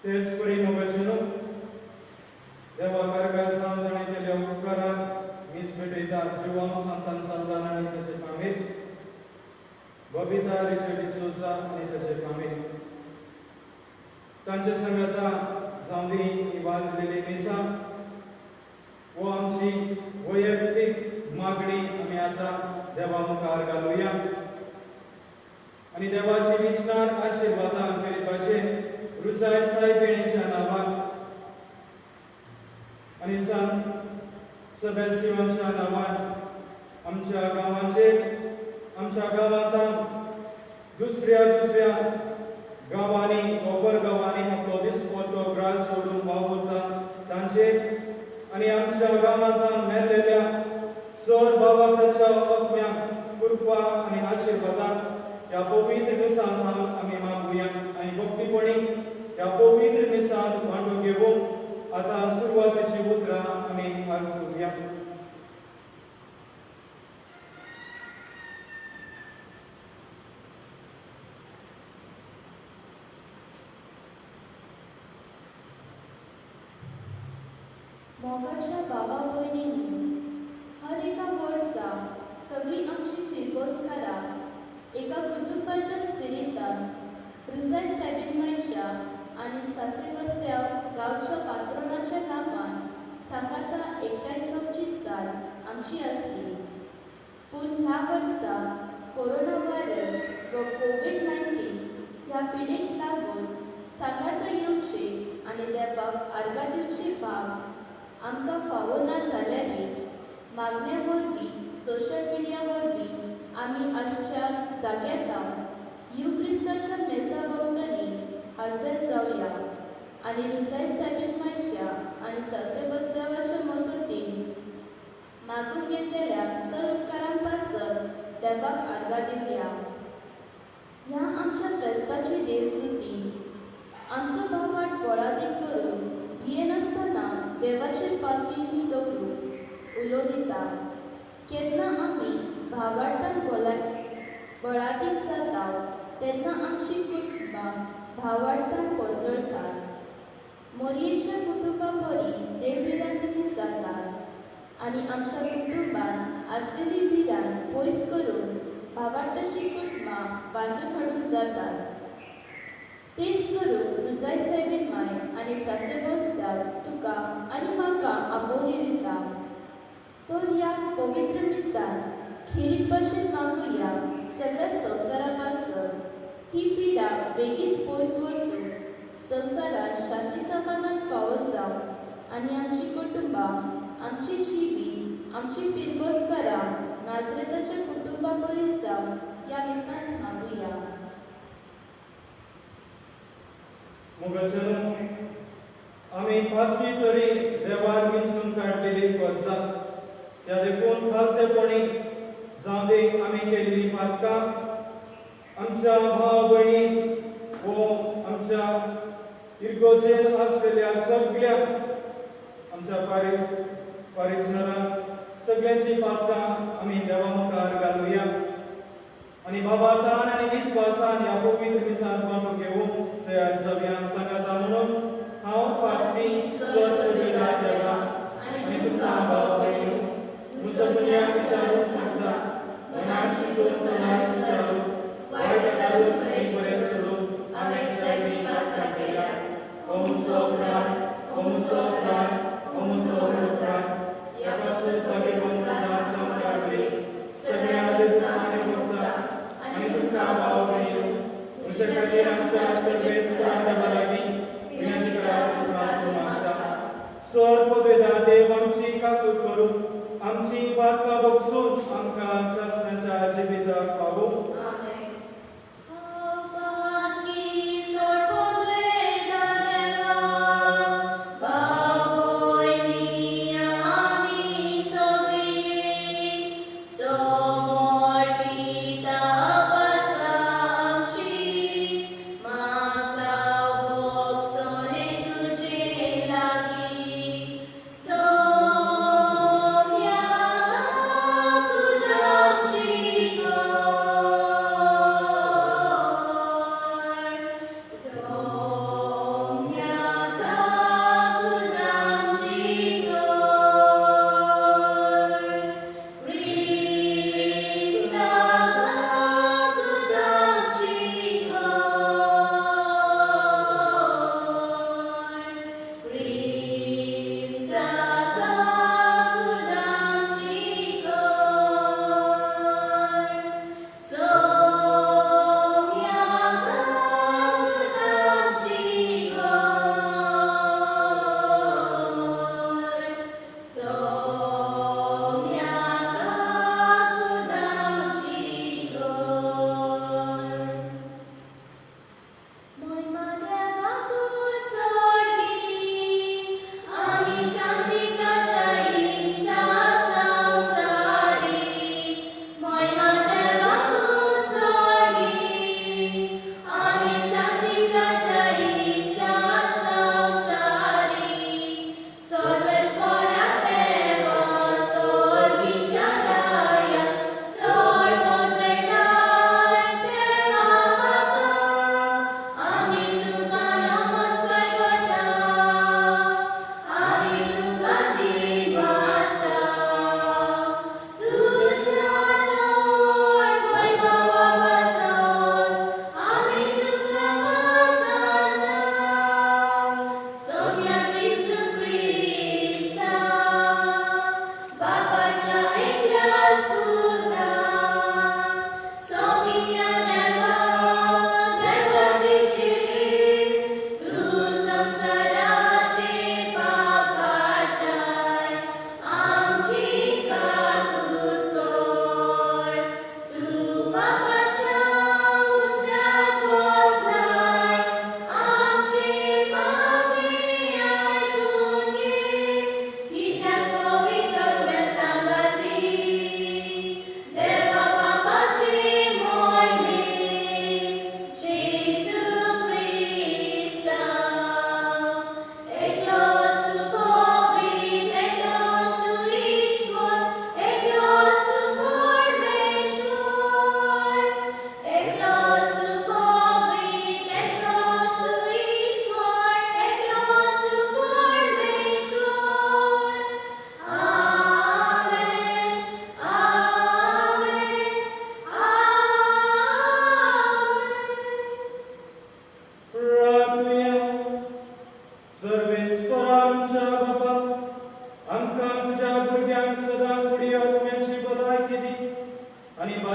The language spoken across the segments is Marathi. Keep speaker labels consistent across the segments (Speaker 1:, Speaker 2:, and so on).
Speaker 1: तेच परी मोगाचेनो देवा कारका सांगताना केल्या उपकाराक मीच भेटयता जिवाम सांतान सांगताना आणि त्याचे फामील बबिता रिचर्ड डिसोजा आणि त्याचे फामील तांच्या संगता जांभी वाजलेली मिसा व आमची वैयक्तिक मागणी आम्ही आता देवा मुखार घालूया आणि देवाची विस्तार आशीर्वादां केली पाहिजे रुसाय साहेबीच्या नावान आणि सान सेबेस्टियनच्या नावान आमच्या गावांत दुसऱ्या गावांनी ओपर गावांनी आपलो दिसपट्टो ग्रास सोडून वावुरता तांचे आणि आमच्या गावांत मेरलेल्या सर बाबाच्या आत्म्याक कृपा आणि आशीर्वादान ह्या पवित्र मिसान आम्ही मागूया आणि भक्तीपणी ह्या पवित्र मिसान मांडो घेऊन आता सुरुवातीची उतरां आम्ही आयकुया.
Speaker 2: मोगाच्या बाबा भयणींनी हर एका वर्सा सगळी आमची फिरगोसकारां एका कुटुंबाच्या स्पिरितान रुजाय सायबीणमायच्या आणि सासेबस्त्या गांवच्या पात्रोनाच्या नांवान सांगाता एकठांय जावची चाल आमची आसली. पूण ह्या वर्सा कोरोना व्हायरस व कोविड-19 ह्या पिडेक लागून सांगाता येवचे आणि देवाक आर्गां दिवचे भाग आमकां फावो ना जाल्यारय मागण्या वरवीं सोशल मिडिया वरवीं आमी आजच्या जाग्यार युक्रिस्ताच्या मेजा भोंवतणी हजर जावया आनी रुसाय सायबीणमायच्या आनी सासेबस्त्यावाच्या मजतीन मागून घेतलेल्या सर उपकारां पासत देवाक आर्गां दिवया. ह्या आमच्या फेस्ताची देवस्तुती आमचो भावार्थ बोळादीक करून भियेनासतना देवाचेर पातळी दवरून उलो दिता. केन्ना आमी भावार्थान बळादीक जाता तेन्ना आमची कुटुंबां भावार्थान कोसळटात. मोरयेच्या कुटुंबा परी देवभिरांतीची जातात आनी आमच्या कुटुंबान आसलेली भिरांत पयस करून भावार्थाची कुटुंबां बांदून हाडूंक जातात. तेच करून रुजाय सायबीणमाय आनी सासेबस्त्याक तुका आनी म्हाका आपोवणी दिता. तर ह्या पवित्र मिसान खिरीक भाशेन मागुया सगळ्या संवसारा पासत ही पिडा बेगीच पयस वचून संवसारांत शांती समाधान फावो जावं आनी आमची कुटुंबां आमची जिवी आमची फिरगोसकारां नाजरेताच्या कुटुंबा बरी जावं ह्या मिसान मागुया.
Speaker 1: मोगाचेनो आम्ही फाती तरी देवान विंचून काढलेली कर्जां त्या देखून फालतेपणी जावं दे आमी केलेली पातकां आमच्या भाव भयणी व आमच्या इर्गोजेर आसलेल्या सगळ्या आमच्या पारिशनरां सगळ्यांची पातकां आमी देवा मुखार घालुया आणि बाबार्थान आणि विश्वासान ह्या पवित्र मिसान मांडो घेवून तयार जावया. सांगाता म्हणून हांव फाती सर करिता देवा आनी तुका भाव भयणी म्हजो पुण्याक विचारून सांगता मनाची तोखणाय विचारून वायट घालून बरें सोडून हांवें सगळी पातकां केल्या. हो म्हजो प्राण हो म्हजो प्राण हो म्हजो प्राण ह्या पासून म्हजे वंशजांत संकार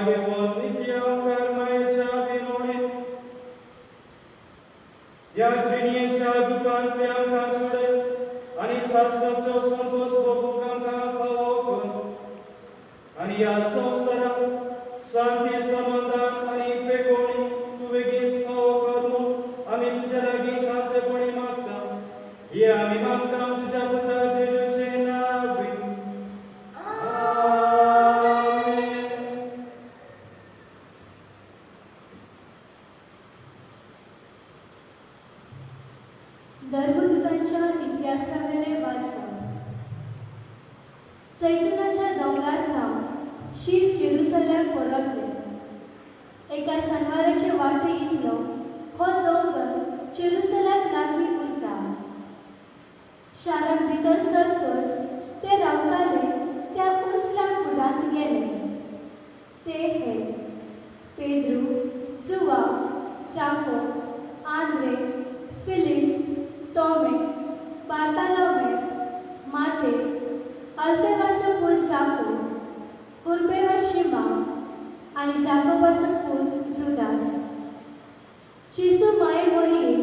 Speaker 1: केवळ नित्य कर्माच्या विनोडे या जिणेच्या दुकानतले आमकां सोडय आणि सासणाचो संतोष भोगूंक आमकां फावो कर आणि या संवसारांत शांती समाधान आणि पेगोवणी तूं बेगीन फावो कर म्हूण आमी तुज्या लागीं खांतेपणी मागता हे आमी मागता तुज्या पुता जेजूचे नांवान
Speaker 2: धर्मदूतांच्या इतिहासावेले वाचन जैतुनाच्या दोंगरार रावन शीस जेरुसलेम परतले एका शेनवाराचे वाटे इतलो हो दोंगर जेरुसलेम लागीं उरता शारांत भितर सरतच ते रावताले त्या उंचल्या कुडांत गेले ते हे पेद्रू जुवा जाको आंद्रे फिलिप तोमे बार्तालोमे माते अल्फेवाचो पूत जाको उर्बेवा शिमोन आनी जाकोबाचो पूत जुदास जेजू माये मरिये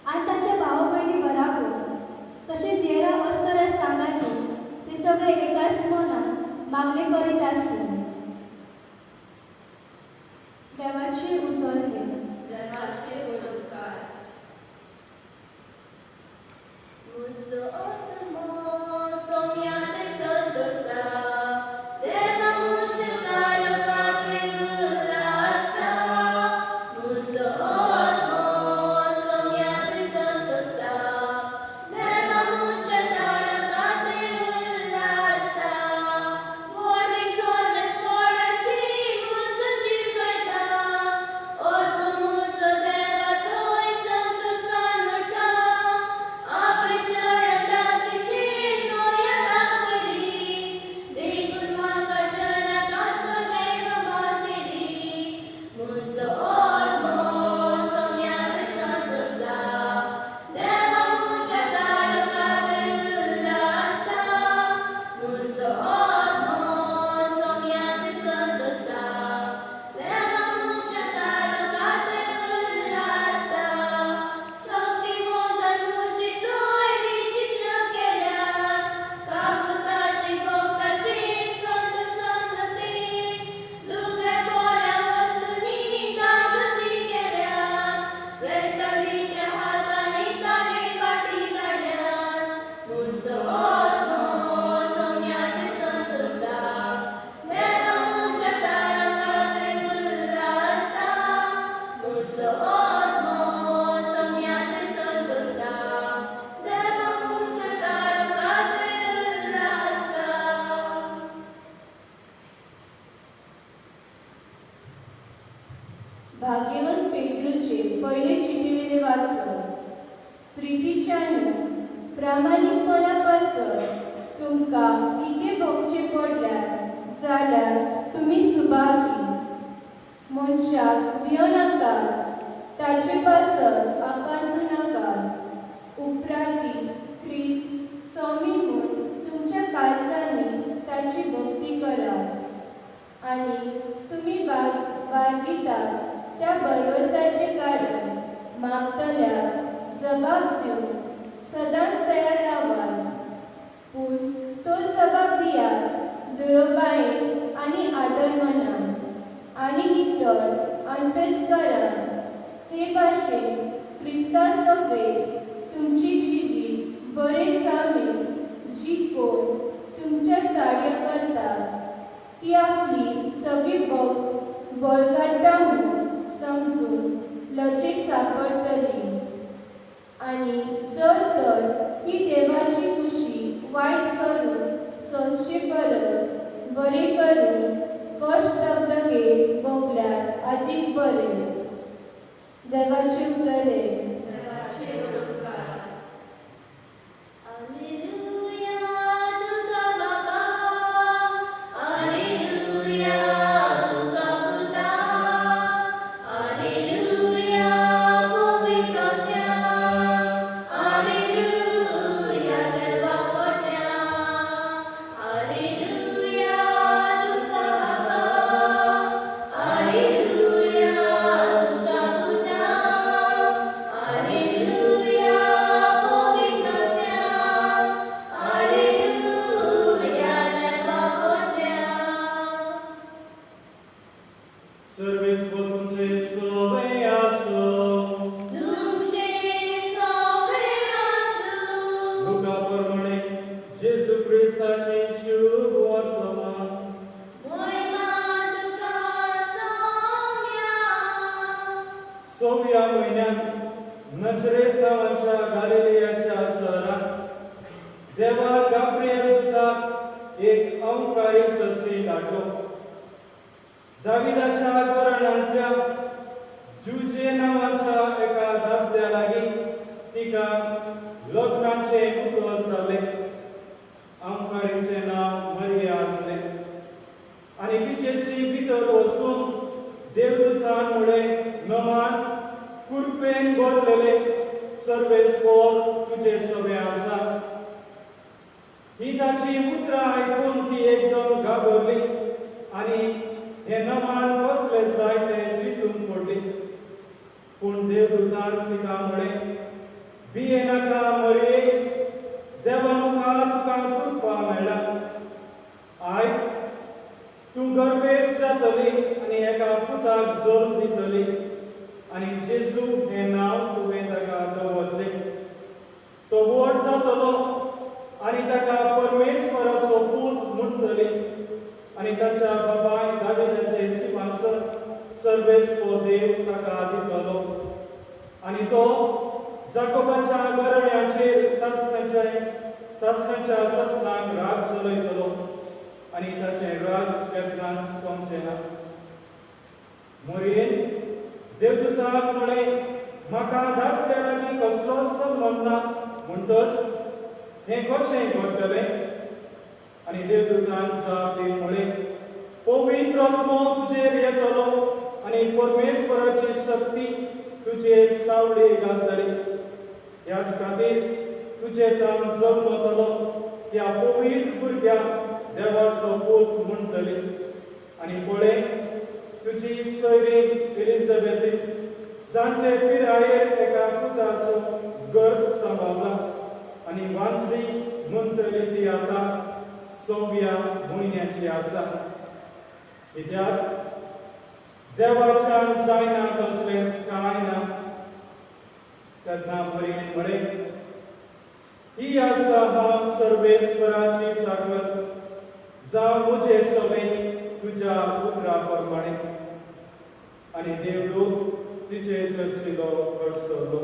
Speaker 2: आनी ताच्या भाव भयणी बराबर तशेंच हेरा वस्तरां सांगाती ते सगळे एकाच मनान मागणे करीत आसले देवाचे उतर हे
Speaker 3: धर्माचे उडोवकार म्हजो आत्मा सोम्यान संतोषा देवा म्हज्या काळोखांत उल्हासा म्हजो आत्मा सोम्यान संतोषा देवा म्हज्या काळोखांत उल्हासा व्हड सोन सोडाची म्हजो जीव करता आत्मा म्हजो देवा थंय संतोषान उरता आपले चरण दासीचे नोया दाखयली देखून म्हाका जनाकाचो देव मानतली म्हजो आत्मा सोम्यान संतोषा देवा म्हज्या काळोखांत उल्हासा म्हजो आत्मा सोम्यान संतोषा देवा म्हज्या काळोखांत उल्हासा सगळी मोगन तुजी थंय विचित्र केल्यात काकुताची कोकाची संत संतती दुसऱ्या कोण्या वस्तुंनी कादशी केल्यात प्रेसली त्या हातांनी ताणे पाटी काडल्यात म्हजो आत्मा सोम्यान संतोषा देवा म्हज्या काळोखांत उल्हासा म्हजो आत्मा सोम्यान संतोषा देवा म्हज्या काळोखांत उल्हासा
Speaker 2: भाग्यवंत पेद्रूचे पयले चिटीवेले वाचप प्रितीच्यान प्रामाणीकपणा पासत तुमकां इथे भोगचे पडल्यार जाल्यार तुमी सुभागी मनशाक भियो नाकात ताचे पासत आकांतू नाकात उपरांती ख्रिस्त सोमी म्हूण तुमच्या काळजांनी ताची भक्ती करात आनी तुमी बाळगितात त्या भरवसाचे कारण मागतल्यार जबाब दिवंक सदांच तयार रावात पूण तो जबाब दियात दळोबायेन आनी आदर मनान आनी इतर अंतस्करान हे भाशेन क्रिस्ता सभेक तुमची जिवीत बरे सामील जी कोण तुमच्या चाड्यो करतात ती आपली सगळी बोलगाटा म्हूण समजून लजेक सापडटली आनी जर तर ही देवाची खुशी वायट करून सोंसचे परस बरे करून कश्ट दगदगे भोगल्यार अदीक बरें देवाचे उतरे
Speaker 3: देवाचे उडोवकार Alleluia,
Speaker 1: सर्वेच तुमचे सोबे आसो.
Speaker 3: तुमचे सोबे आसो.
Speaker 1: लुका प्रमाणे जेजू ख्रिस्ताचे शुभ वर्तमान.
Speaker 3: महिमा तुका सौम्या.
Speaker 1: 6व्या महिन्यात नजरेत नावाच्या गालिलियाच्या शहरात देवा गाब्रिएल दूताक एक अंकारी सशी धाडलो. दाविदाच्या घराण्यांतल्या जुजे नावाच्या एका दादल्या लागीं तिका लग्नाचे कुतूहल जाले. अंकारीचे नाव मरिया आसले आनी तिचेशी भितर वचून देवदूतान म्हळें, नमान कुरपेन भरलेले सर्वेस तुजे सोबे आसा. ही ताची उतरां आयकून ती एकदम घाबरली आनी हे नमान कसले जाय ते चिंतून पडली. पूण देवदूतान तिका म्हळें, भिये नाका मरिये, देवा मुखार तुका कृपा मेळ्ळा. आयज तूं गर्भेत जातली आनी एका पुताक जल्म दितली आनी जेजू हें नांव तुवें ताका दवरचें. तो व्हड जातलो आनी ताका परमेश्वराचो पूत म्हणटली आनी ताच्या बापाय दाविदाचे सिंहासन सर्वेस्पो देव ताका दितलो. आनी तो जाकोबाच्या घराण्याचेर सासणाच्या ससनाक राज चलयतलो आनी ताचें राज केन्नाच सोंपचें ना. मरियेन देवदूताक म्हळें, म्हाका दादल्या लागीं कसलोच संबंद ना म्हणटच हें कशें घडटलें? आनी देवदूतान जाप दिवन म्हळें, पवित्र आत्मो तुजेर येतलो आनी परमेश्वराची शक्ती तुजेर सावळी घालतली. ह्याच खातीर तुजे तान जल्मतलो त्या पवित्र भुरग्याक देवाचो पूत म्हणटली. आनी पळय, तुजी सोयरीण एलिझाबेथीन जाणटे पिरायेर एका पुताचो गर्भ सांबाळला आनी वांसळी म्हणटली ती आतां 6व्या म्हयन्याची आसा. कित्याक देवाच्यान जायना तसलेंच कांय ना. तेन्ना मरियेन म्हळें, ही आसा हांव सर्वेस्वराची साकर, जावं म्हजे सोबे तुज्या पुत्रा प्रमाणे. आनी देवदूत तिचे सरशिलो करसलो.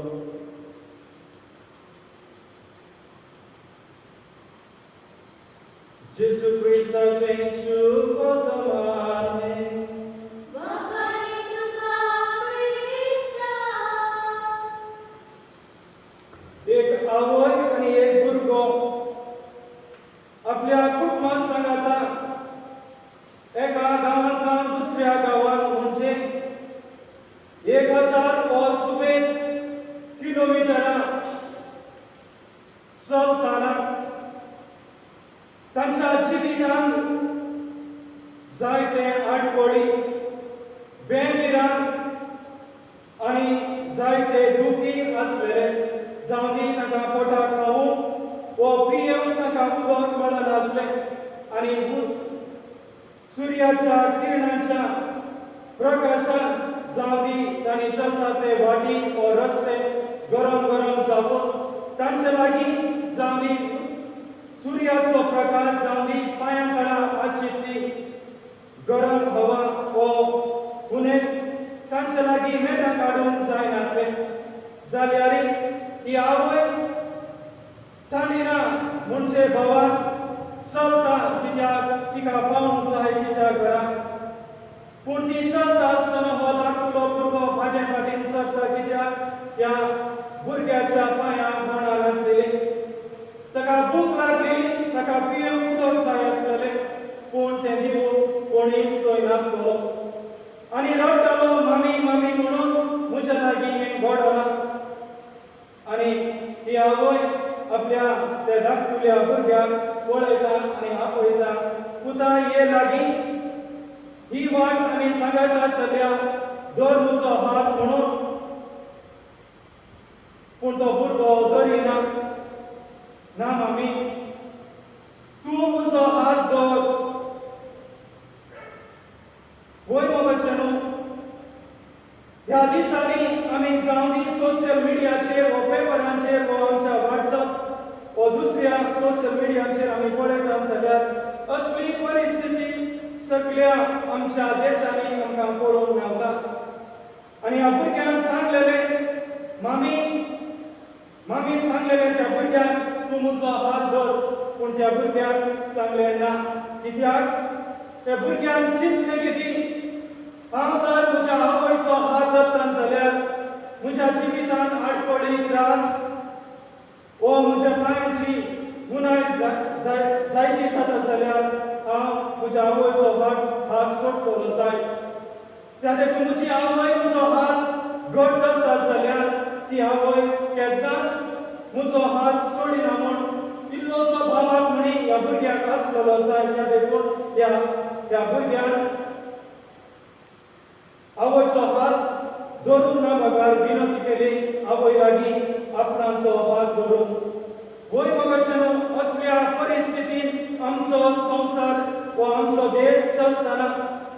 Speaker 1: जेजू ख्रिस्ताचे शुभ वर्तमान.
Speaker 3: वखाणी तुका ख्रिस्ता.
Speaker 1: एक आवय आनी एक भुरगो आपल्या कुटुंबा सांगाता एका गांवांतल्यान दुसऱ्या गांवांत म्हणजे 1000 किलोमिटरां चलताना तांच्या जिवितांत जायते आडकोळी, बेमिरान आनी जायते दुखी आसलेले. जावं दी तांकां पोटाक खावूंक वो पियेवंक तांकां उदक मेळनासलें आनी सुर्याच्या किरणांच्या प्रकाशान जावं दी तांणी चलता ते वाटी वो रस्ते गरम गरम जावून तांचे लागीं जावं दी सुर्याचो प्रकाश जावं दी पांयां तळा आशिल्ली गरम हवा वो उणें तांचे लागीं मेटां काडूंक जायनासलें. जाल्यार ही आवय सांडिना म्हणजे भावाक चलता कित्याक तिका पावूंक जाय तिच्या घराक. पूण ती चलता आसतना हो धाकटुलो भुरगो फाटें फाटीं चलता कित्याक त्या भुरग्याच्या पांयांक मांडां घातलेली. ताका भूक लागलेली, ताका पियेवंक उदक जाय आसलेलें, पूण तें दिवूंक कोणीच थंय नासलो आनी रडटालो, मामी मामी म्हणून म्हज्या लागीं हें घडना. आनी ही आवय आपल्या त्या धाकटुल्या भुरग्याक पळयता आनी आपयता, पुता ये लागीं, ही वाट आनी सांगाता चल्या धर म्हजो हात म्हणून. पूण तो भुरगो धरिना. ना मामी, तूं म्हजो हात धर. वय मगचे न्हू, ह्या दिसांनी आमी जावं दी सोशल मिडियाचेर व पेपरांचेर व आमच्या WhatsApp व दुसऱ्या सोशल मिडियाचेर आमी पळयतात जाल्यार असली परिस्थिती सगळ्या आमच्या देशांनी आमकां पळोवंक मेवता. आनी ह्या भुरग्यांक सांगलेलें मामीन सांगलेलें त्या भुरग्याक तूं म्हजो हात धर, पूण त्या भुरग्याक सांगलें ना. कित्याक त्या भुरग्यान चिंतलें कितें, हांव तर म्हज्या आवयचो हात धरता जाल्यार म्हज्या जिवितांत आडखळी त्रास व म्हज्या पांयाची गुणाय जायती जाता जाल्यार हांव म्हज्या आवयचो हात सोडटलो जाय. त्या देखून म्हजी आवय म्हजो हात घट धरता जाल्यार ती आवय केन्नाच म्हजो हात सोडिना म्हूण इल्लोसो भावाक म्हणी ह्या भुरग्याक आसलेलो जाय. त्या देखून ह्या भुरग्यान आवयचो हात धरून ना बगार विनंती केली आवय लागीं आपणाचो हात धरून. वय मगचेनो असल्या परिस्थितीन आमचो संसार व आमचो देश चलतना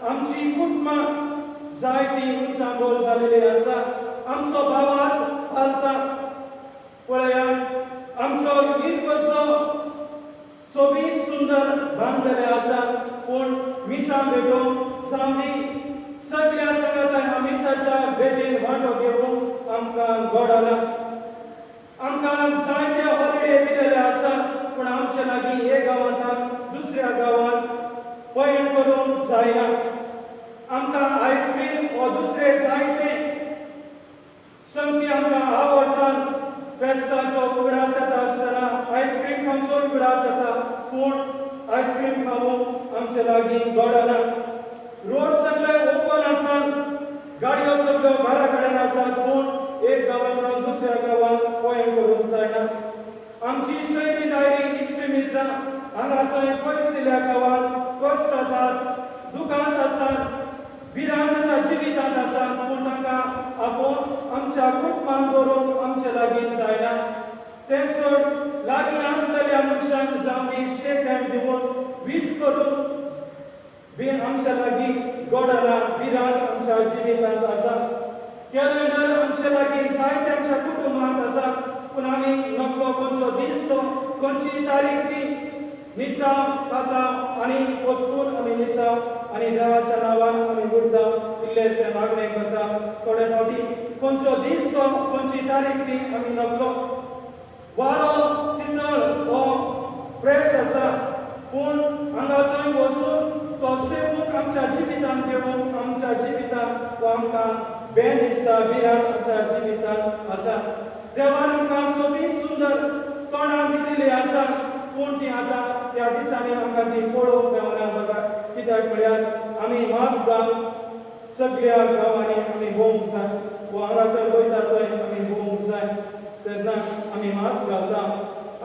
Speaker 1: आमची कुटुंबां जायती उंचांगोल जालेली आसा. आमचो भावात हालता पळयात, आमचो इर्कोचो सोबीत सुंदर बांदलेले आसा, पूण मिसां भेटोवंक जावं दी सगळ्या संगतान ह्या मिसाच्या भेटेन वांटो घेवंक आमकां घडना. आमकां जायते हॉलिडे दिलेले आसा, पूण आमच्या लागीं एक गांवांतल्यान दुसऱ्या गांवांत पयण करूंक जायना. आमकां आयस्क्रीम व दुसरे जायते संगती आमकां आवडटात. फेस्ताचो उगडास येता आसतना आयस्क्रीम खावचो उगडास येता, पूण आयस्क्रीम खावंक आमच्या लागीं घडना. रोड सगळे ओपन आसात, गाडयो सगळ्यो घरा कडेन आसात, पूण एक गांवांतल्यान दुसऱ्या गांवांत पयण करूंक जायना. आमची सोयरी दायरी इश्ट मित्रां हांगा थंय पयसल्या गांवांत कश्ट जातात, दुखांत आसात, भिरांताच्या जिवितांत आसात, पूण तांकां आपूण आमच्या कुटुंबांत दवरूंक आमच्या लागीं जायना. ते सोड लागीं आसलेल्या मनशांक जावं दी शेक हँड दिवून वीस करून बीन आमच्या लागीं घडना. भिरांत आमच्या जिवितांत आसा. कॅलेंडर आमच्या लागीं जायते आमच्या कुटुंबांत आसा, पूण आमी नकलो खंयचो दीस तो खंयची तारीख ती न्हिदता खाता आनी ओतून आमी न्हिदता आनी देवाच्या नांवान आमी उठता, इल्लेशें मागणें करता. थोडे फावटी खंयचो दीस तो खंयची तारीख ती आमी नकलो. वारो शितळ हो फ्रेश आसा, पूण हांगा थंय वचून तो सेवून आमच्या जिवितांत घेवून आमच्या जिवितांत वा आमकां बेन दिसता, भिरांत आमच्या जिवितांत आसा. देवान आमकां सोबीत सुंदर तोंडां दिलेली आसा, पूण ती आतां त्या दिसांनी आमकां ती पळोवंक मेवना बघा. कित्याक म्हळ्यार आमी मास्क घालून सगळ्या गांवांनी आमी भोंवंक जाय, वा हांगा तर वयता थंय आमी भोंवंक जाय, तेन्ना आमी मास्क घालता.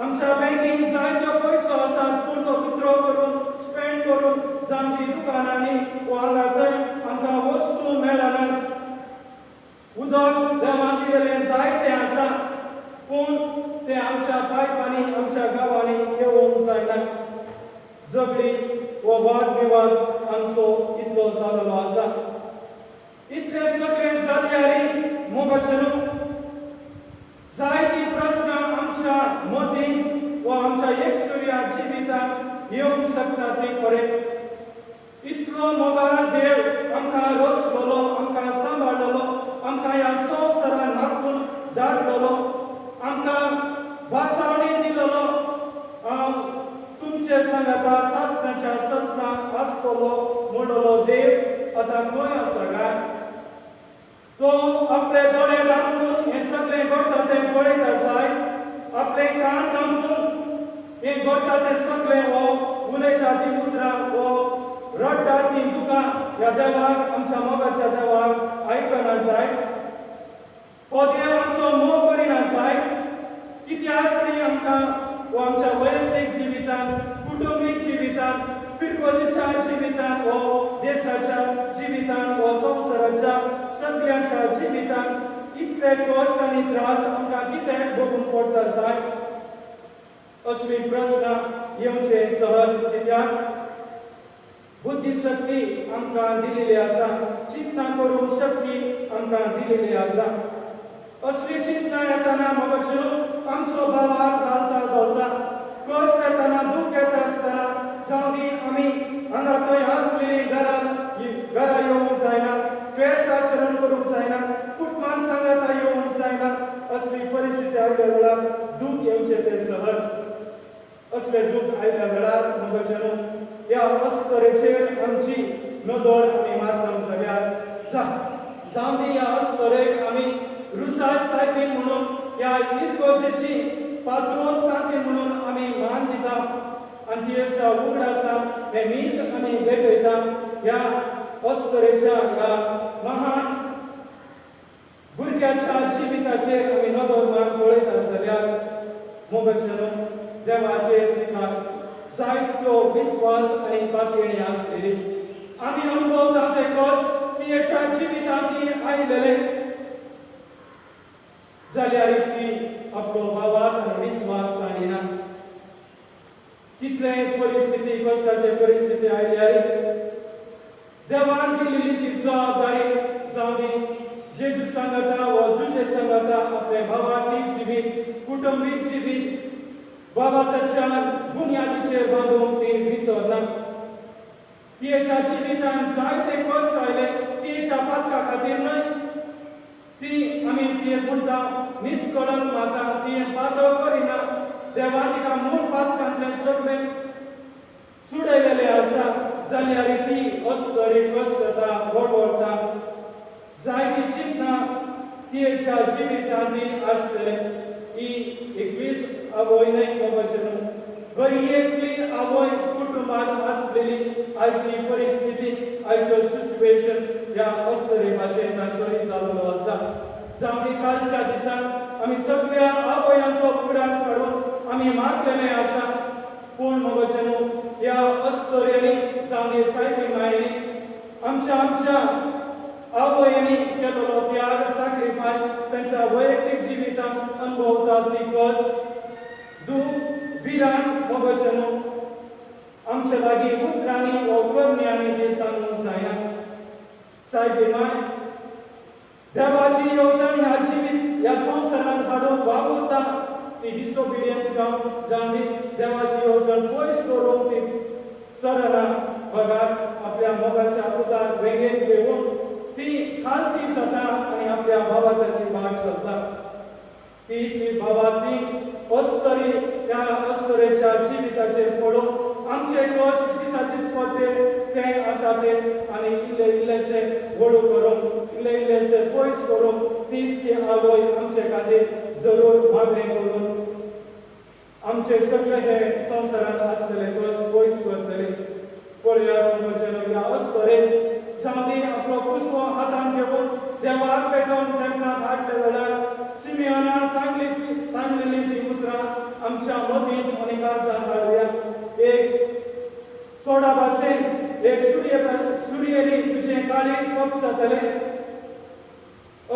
Speaker 1: आमच्या बँकेन जायतो पयसो आसा, पूण तो विथड्रॉ करून स्पेंड करून जावं ती दुकानांनी वा हांगा थंय आमकां वस्तू मेळना. उदक देवान दिलेलें जायतें आसा, पूण तें आमच्या पायपांनी आमच्या गांवांनी येवंक जायना. झगडी व वाद विवाद आमचो इतलो जाल्लो आसा. इतलें सगळें जाल्यारय मोगाचेरू जायती प्रश्न आमच्या मदीं वा आमच्या एकसुर्या जिवितांत येवंक शकता ती खरें. इतलो मोगाळ देव आमकां रचलेलो, आमकां सांबाळलेलो, आमकां ह्या संवसारांत हाडून धाडलेलो, आमकां भासावणी दिलेलो. हांव तुमचे सांगता सासणाच्या ससनाक आसतलो म्हणलो देव आतां खंय आसा काय? तो आपले दोळे दामून हें सगळें घडटा तें पळयता जाय. आपले कान दामून हें घडटा तें सगळें हो उलयता ती उतरां हो रडटा ती दुकां ह्या देवाक, आमच्या मोगाच्या देवाक आयकना जाय. हो देव आमचो मोग करिना जाय. कित्याक म्हणी आमकां वा आमच्या वैयक्तीक जिवितांत, कुटुंबीक जिवितांत, पिरकोजेच्या जिवितांत, हो देशाच्या जिवितांत, हो संवसाराच्या सगळ्याच्या जिवितांत इतले कश्ट आनी त्रास आमकां कितें भोगूंक पडटा जाय? असली प्रश्न येवचे सहज. कित्याक बुद्धिशक्ती आमकां दिलेली आसा. चिंतना करूंक शक्ती आमकां दिलेली आसा असली चिंतना येताना म्हाका चलो आमचो भावाक घालता धरता कश्ट येताना दूख येता आसतना जावं दी आमी हांगा थंय आसलेली घरा येवंक जायना फेस्त आचरण करूंक जायना कुटुंबान सांगाता येवंक जायना असली परिस्थिती आयल्या वेळार दूख येवचे ते सहज असले दूख आयल्या वेळार म्हाका चलो ह्या अस्तरेचेर आमची नदर आमी मारतांक जाल्यार जावं दी ह्या अस्तरेक आमी रुसाय सारकी म्हणून ह्या इरकोजेची पात्रोन सारकी म्हणून आमी मान दिता आनी तिच्या उगडासान हे मीस आमी भेटयता ह्या अस्तरेच्या ह्या महान भुरग्याच्या जिविताचेर आमी नदर मान पळयता जाल्यार मोगचनो देवाचेर तिका जायत्यो विस्वास आनी पातळी आसलेली आमी अनुभवता ते कश्ट तिच्या जिवितांत आयलेले जाल्यार ती आपलो भावाक आनी विस्वास जाणिना कितले परिस्थिती कश्टाचे परिस्थिती आयल्यार देवान दिलेली ती जबाबदारी जावं दी जेजू सांगता व जुजे सांगता आपल्या भावाची जिवीत कुटुंबीक जिवीत बाबाच्या बुनयादीचेर बांदूंक ती विसरना तिच्या जिवितांत जायते कश्ट आयले तिच्या पातका खातीर न्हय ती आमी ती म्हणटा निष्कळंक माता ती पातळ करिना देवा तिका मूळ पातकांतल्यान सगळें सुडयलेलें आसा जाल्यार ती अस्तरी कश्टता वळवळटा जायती चिंतना तिच्या जिवितांत आसतले ही 21 आवय न्हय मोगचनो बरी एकली आवय कुटुंबांत आसलेली आयची परिस्थिती आयचो सिच्युएशन ह्या अस्तरे भाशेन तांचोय जाल्लो आसा जावं ती कालच्या दिसान आमी सगळ्या आवयांचो उगडास काडून आमी मागलेले आसा पूण मोगचनो ह्या अस्तरेनी जावं सायबी मायेनी आमच्या आवयांनी केलेलो त्याग सॅक्रिफायस तांच्या वैयक्तीक जिवितांत अनुभवतात ती कश्ट दूख विरान मोगचनो आमच्या लागीं उतरांनी व कर्म्यांनी ते सांगूंक जायना सायबी माय देवाची येवजण ह्या जिवीत ह्या संवसारांत हाडूंक वावुरता ती डिसोबिडियन्स जावं देवाची येवजण पयस करूंक ती चरना बगार आपल्या मोगाच्या पुताक वेगेन घेवन ती खालती जाता आनी आपल्या भावाची बाट चलता ती भावाती अस्तरी त्या अस्तरेच्या जिविताचेर पळोवन आमचे कश्ट दिसा दीस पडटे ते आसा ते आनी इल्लेशे वळू करूंक इल्लेशे पयस करूंक तीच ती आवय आमचे खातीर जरूर मागणें करून आमचे सगळे हे संवसारांत आसलेले कश्ट पयस करतले पळया ह्या अस्तरेक जावं ती आपलो कुसवो हातान घेवन देवाक पेटोवन तेमकां धाडले वेळार सिमियोनान सांगलेली ती उतरां आमच्या मदीं आनी काळजांत हाडुया एक सोडा भाशेन एक सुरयेरी तुजें काळीज कप जातलें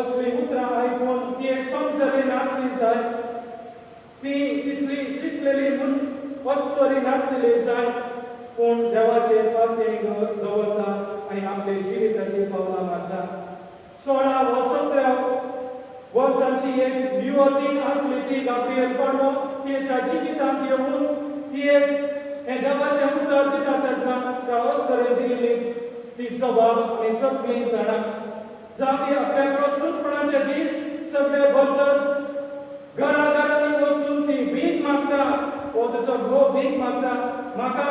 Speaker 1: असली उतरां आयकून ती एक समजली नातली जाय ती तितली शिकलेली म्हूण अस्तरी नातलेली जाय पूण देवाचेर पातळी दवरता आनी आपले जिविताची पावलां मारता 16 व 17 वर्सांची एक युवती आसली ती गाब्रिएल पडवो तिच्या जिवितांत येवन ती एक हे देवाचें उतर दिता तेन्ना त्या अस्तरेन दिल्ली ती जबाब आनी सगळीं जाणां जावं ती आपल्या प्रस्तुतपणाचे दीस सगळे बद्दल घरांनी वचून ती भीक मागता वो ताचो घोव भीक मागता म्हाका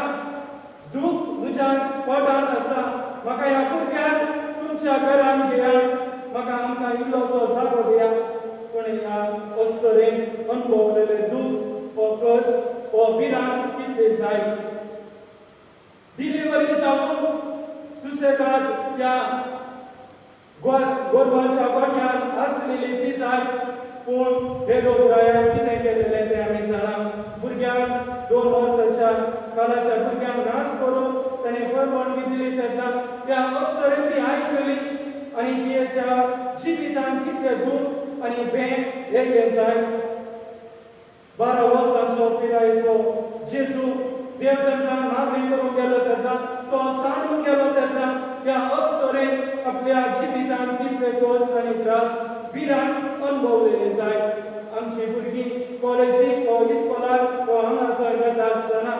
Speaker 1: दूख म्हज्या पोटांत आसा म्हाका ह्या भुरग्याक तुमच्या घरांत घेया म्हाका आमकां इल्लोसो जागो दिया पूण ह्या अस्तरेन अनुभवलेले दूख हो कश्ट हो भिरांत कितले जाय डिलिव्हरी जावन सुसेगाद त्या गोरवांच्या गोठ्यांत आसलेली ती जाय पूण हेरोद रायान कितें केलेलें तें आमी जाणा भुरग्यांक 2 वर्साच्या कालाच्या भुरग्यांक नाश करून ताणें परवानगी दिली तेन्ना त्या अस्तरेन ती आयकली आनी तिच्या जिवितांत कितले दूख आनी भें येयलें जाय 12 वर्सांचो पिरायेचो जेजू देव तेन्ना मागणी करूंक गेलो तेन्ना तो सांडून गेलो तेन्ना त्या अस्तरेन आपल्या जिवितांत कितले दोष आणि त्रास बिरान अनुभवलेले जाय आमची भुरगीं कॉलेजीक वा इस्कॉलाक वा हांगा थंय वता आसतना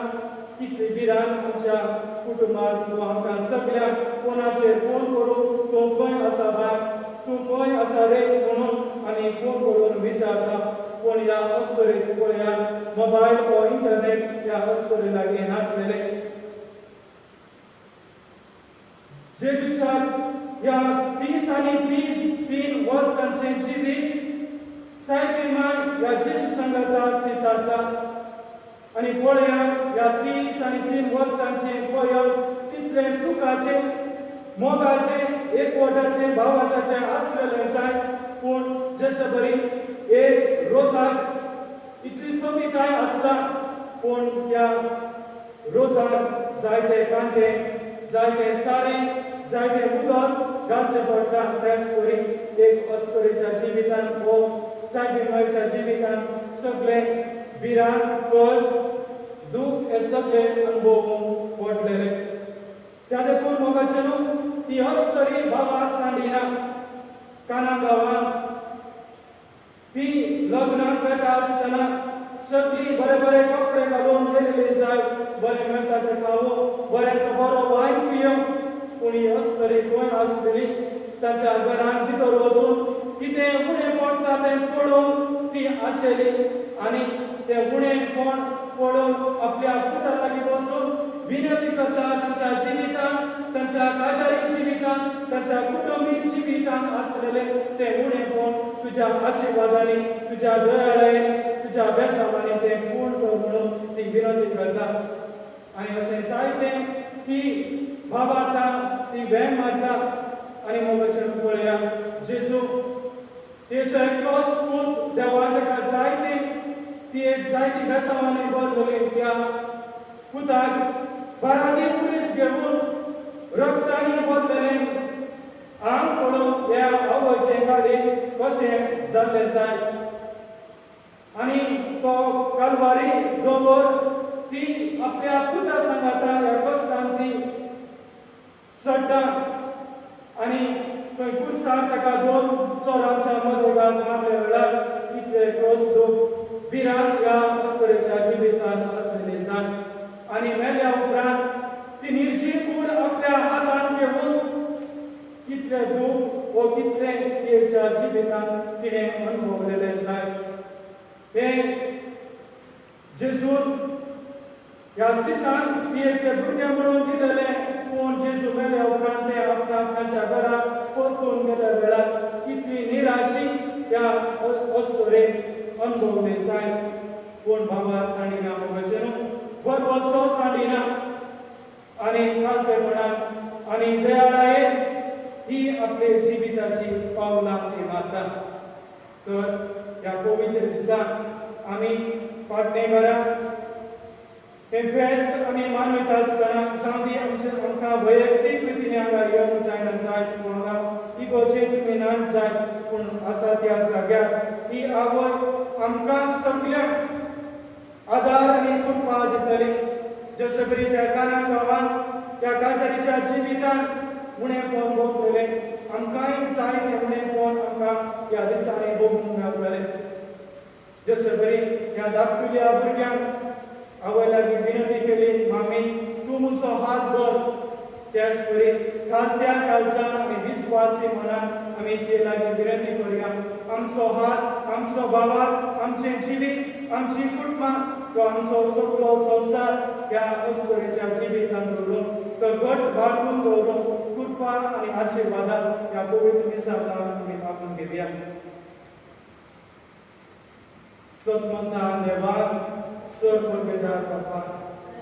Speaker 1: कितले बिरान आमच्या कुटुंबात वा आमकां सगळ्यांक फोनाचेर फोन करून तूं खंय आसा बाय तूं खंय आसा रे म्हणून आमी फोन करून विचारता कोण ह्या अस्तोरेक पळया मोबायल वा इंटरनेट ह्या अस्तोरे लागीं हाडलेले जेजूच्या ह्या 30 आणि 3 वर्सांचे जिवीत सायती माय ह्या जेजू संगताक ती सारता आणि पळया ह्या 30 आणि 3 वर्सांचे पळय तितले सुखाचे मोगाचे एकवटाचे भावार्थाचे आसलेले जाय पूण जसं बरी एक रोजाक इतली सोबिताय आसता पूण त्या रोजाक जायते कांदे जायते सारे जायते उदक घालचें पडटा त्याच परी एक अस्तोरेच्या जिवितांत वो सायबी मायच्या जिवितांत सगळे बिरान कस दूख हे सगळे अनुभवूंक पडलेले त्या देखून मोगाचे न्हू ती अस्तोरी भावाक सांडिना काना गांवांत ती लग्नाक वता आसतना सगळी बरे बरे कपडे घालून गेलेली जाय बरे मेळटा ते खावो बऱ्यांत बरो वायन पिवंक पूण ही अस्तोरी गोंय आसलेली ताच्या घरान भितर वचून कितें उणें पडटा तें पळोवन ती आशेली आनी तें उणें पळोवन आपल्या पुता लागीं वचून विनंती करता तांच्या जिवितांत तांच्या काजारी जिवितांत तांच्या कुटुंबीक जिवितांत आसलेले तें उणेंपण तुज्या आशिर्वादांनी तुज्या दयाळायेन तुज्या बेसावांनी तें पूर्ण कर म्हणून ती विनंती करता आनी अशें जायतें ती भावार्था ती वेम मारता आनी मोगाचेर पळया जेजू तेचो एकटोच पूत देवान ताका ती एक जायती बेसावांनी बरयली त्या पुताक 12 दीस पुलीस घेवन रक्तांनी भरलेलें आंग पडून ह्या आवयचें काळीज कशें जाल्लें जाय आनी तो कालवारी दोंगर ती आपल्या पुता सांगाता ह्या कश्टांत ती सड्डा आनी थंय कुर्सार ताका 2 चोरांच्या मदोगाद मारले वेळार कितले कस दूख बिरान ह्या अस्तोरेच्या जिवितांत आसलेली जाय आनी मेल्या उपरांत ती निर्जीव कूड आपल्या हातांत घेवन कितले दूख वो कितले तिच्या जिवितांत तिणें अनुभवलेले जाय हे जेजून ह्या सिसान तियेचे भुरगे म्हणून दिलेले पूण जेजू मेल्या उपरांत ते आपणाच्या घराक परतून गेल्या वेळार कितली निराशी ह्या अस्तोरेक अनुभवले जाय पूण बाबा सांडिना मोगाचे न्हू बरवसो सांडिना आनी खालपेपणान आनी दयाळायेन ही आपले जिविताची पावलां ती मारता तर ह्या पवित्र दिसाक आमी पाटणेकारांक हे फेस्त आमी मानयता आसतना जावं ती आमकां वैयक्तीक रितीन हांगा येवंक जायना जाय पूण हांगा इगोचेर तुमी नात जाय पूण आसा त्या जाग्यार ही आवय आमकां सगळ्यांक आदार आनी कृपा दितली जशें बरी त्या काना गांवांत त्या काजारीच्या जिवितांत उणेंपण भोगलेलें आमकांय जायतें उणेंपण आमकां ह्या दिसांनी भोगूंक मेळटलें जशें बरी ह्या धाकटुल्या भुरग्यांक आवय लागीं विनंती केली मामी तूं म्हजो हात धर त्याच परी खाद्या काळजान आमी विस्वासी मनान आमी ते लागीं विनंती करुया आमचो हात आमचो भावाक आमचें जिवीत आमची कुटुंबां तो आमचो सगळो संवसार ह्या अस्तोरेच्या जिवितांत दवरून तो घट वाटून दवरून कृपा आनी आशिर्वादान ह्या पवित्र दिसाक आमी मागून घेवया सतमंता देवाक सर्वपिता बापा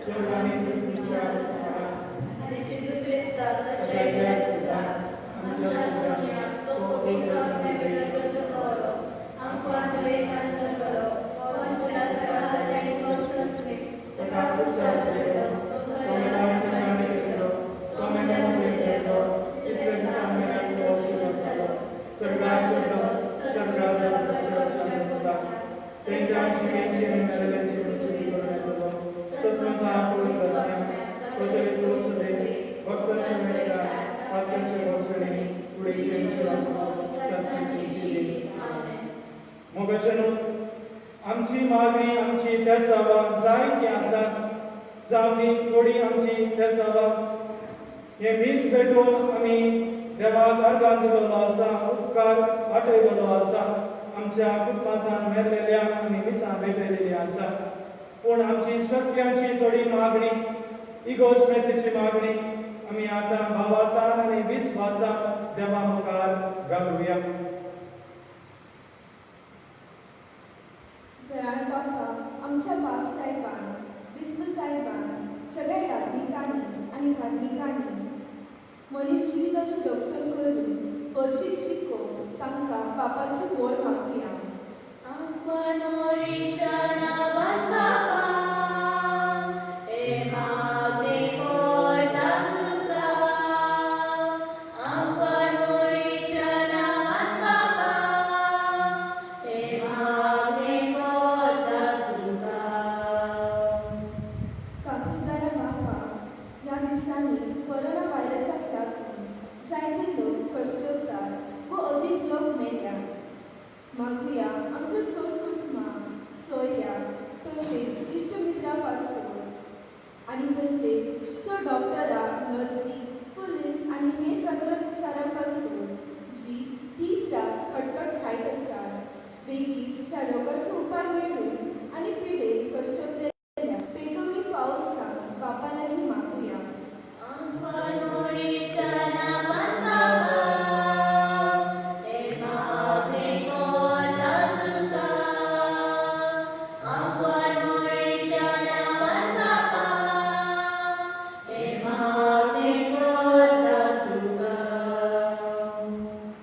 Speaker 1: स्वर्गांनी पृथ्वीच्या आसमानांत
Speaker 3: आनी जेजू क्रिस्ताक ताचे व्यस्त आमच्या सोन्याक तो पवित्र आत्म्यावेलो कसो सोरो आमकां आमरेक आसतलो पंचलातरा हातांनी संस्कृत ताका पुस्तक सोडलो तो घरांत केलो तो मनान केलो इसरे सामने तो शिव जालो सर्गाचो सर्गाचो चर्चा तेंच्या जिवेचे मेळलेचे रुची करतो सतमंता पवित्र आत्म्या कतरी कोसले भक्तांच्या मेळटा
Speaker 1: मोगाचेनो आमची मागणी आमची त्या सवाक जायती आसा जावनी थोडी आमची त्या सवाक हे मीस भेटून आमी देवाक अर्गां दिलोलो आसा उपकार वाटयलोलो आसा आमच्या कुटुंबांत मेरलेल्या आमी मिसां भेटयलेली आसा पूण आमची सगळ्यांची थोडी मागणी इगोस्मेतीची मागणी आमी आतां भावार्थान आनी विस्वासान देवा मुखार घालुया.
Speaker 2: दयाळ बाप्पा, आमच्या बाप साहेबान, विस्व साहेबान, सगळ्या यात्रिकांनी आणि धार्मिकांनी मनीस जिविताची रक्षण करून बरशीक शिकोवन तांकां बापाची बोड मागुया. काकुतारा बापा, ह्या दिसांनी कोरोना व्हायरसाक लागून जायते लोक कश्टतात व अदीक लोक मेल्यात. मागुया आमच्या सोय कुटुंबाक सोयऱ्या तशेंच इश्टमित्रां पासून आनी तशेंच सो डॉक्टरां नर्सी पुलीस आनी हेर कर्मचाऱ्यां पासून जी दीस रात खटपट खायत आसात बेगीच त्या रोगाचो उपाय मेळून आनी पिडेक कश्टलेल्या बेगोबेग पावस सांग बापा लागीं मागुया.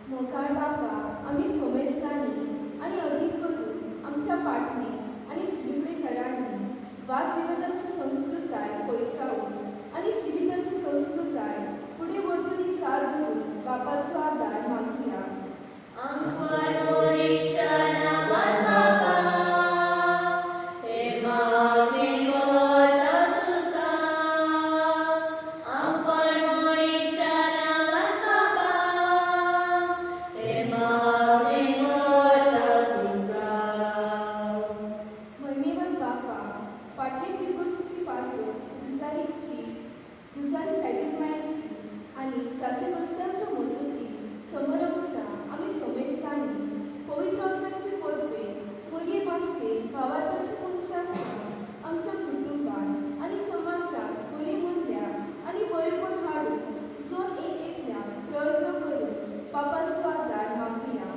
Speaker 2: मोकाळ बापा, आमी सोमेस्तांनी आनी अदीक करून आमच्या पाटली आनी शिलिपडेकारांनी वादविवादाची संस्कृताय पयसावून आनी जिविताची संस्कृताय फुडें व्हरतली सार धरून बापाचो आदार मागुया. महिमेवान बापा, पाटली पिरगोजीची पात्र गुजारी सायबीन मायाची आनी सासे बस्त्याच्या मजूती समोर आमी सोमेस्तांनी पवित्र आत्म्याचे पदवे मोरये भाशेन भावार्थाची मनशां आमच्या कुटुंबान आनी समाजात बरी मूल्ल्या आनी बरेपण हाडून जोन एकल्या प्रयत्न करून बापाचो आदार मागुया.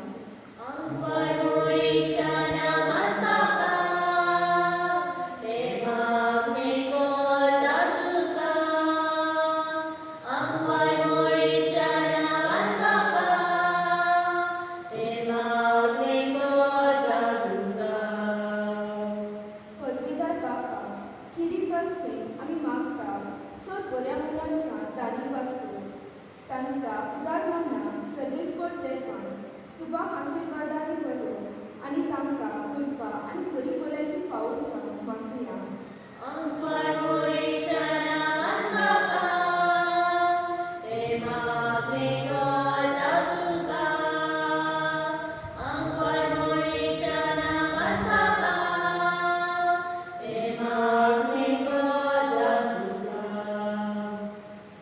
Speaker 2: पदवीदार बापा, खिरीक भाशेन आमी मागता सर बऱ्या मुलांच्या दानी पासून तांच्या उदार मनाक सर्वेस्पर देवान सुभाग आशिर्वादांनी बरो आनी तांकां कृपा आनी बरी भलायकी फावो सांग मागुया.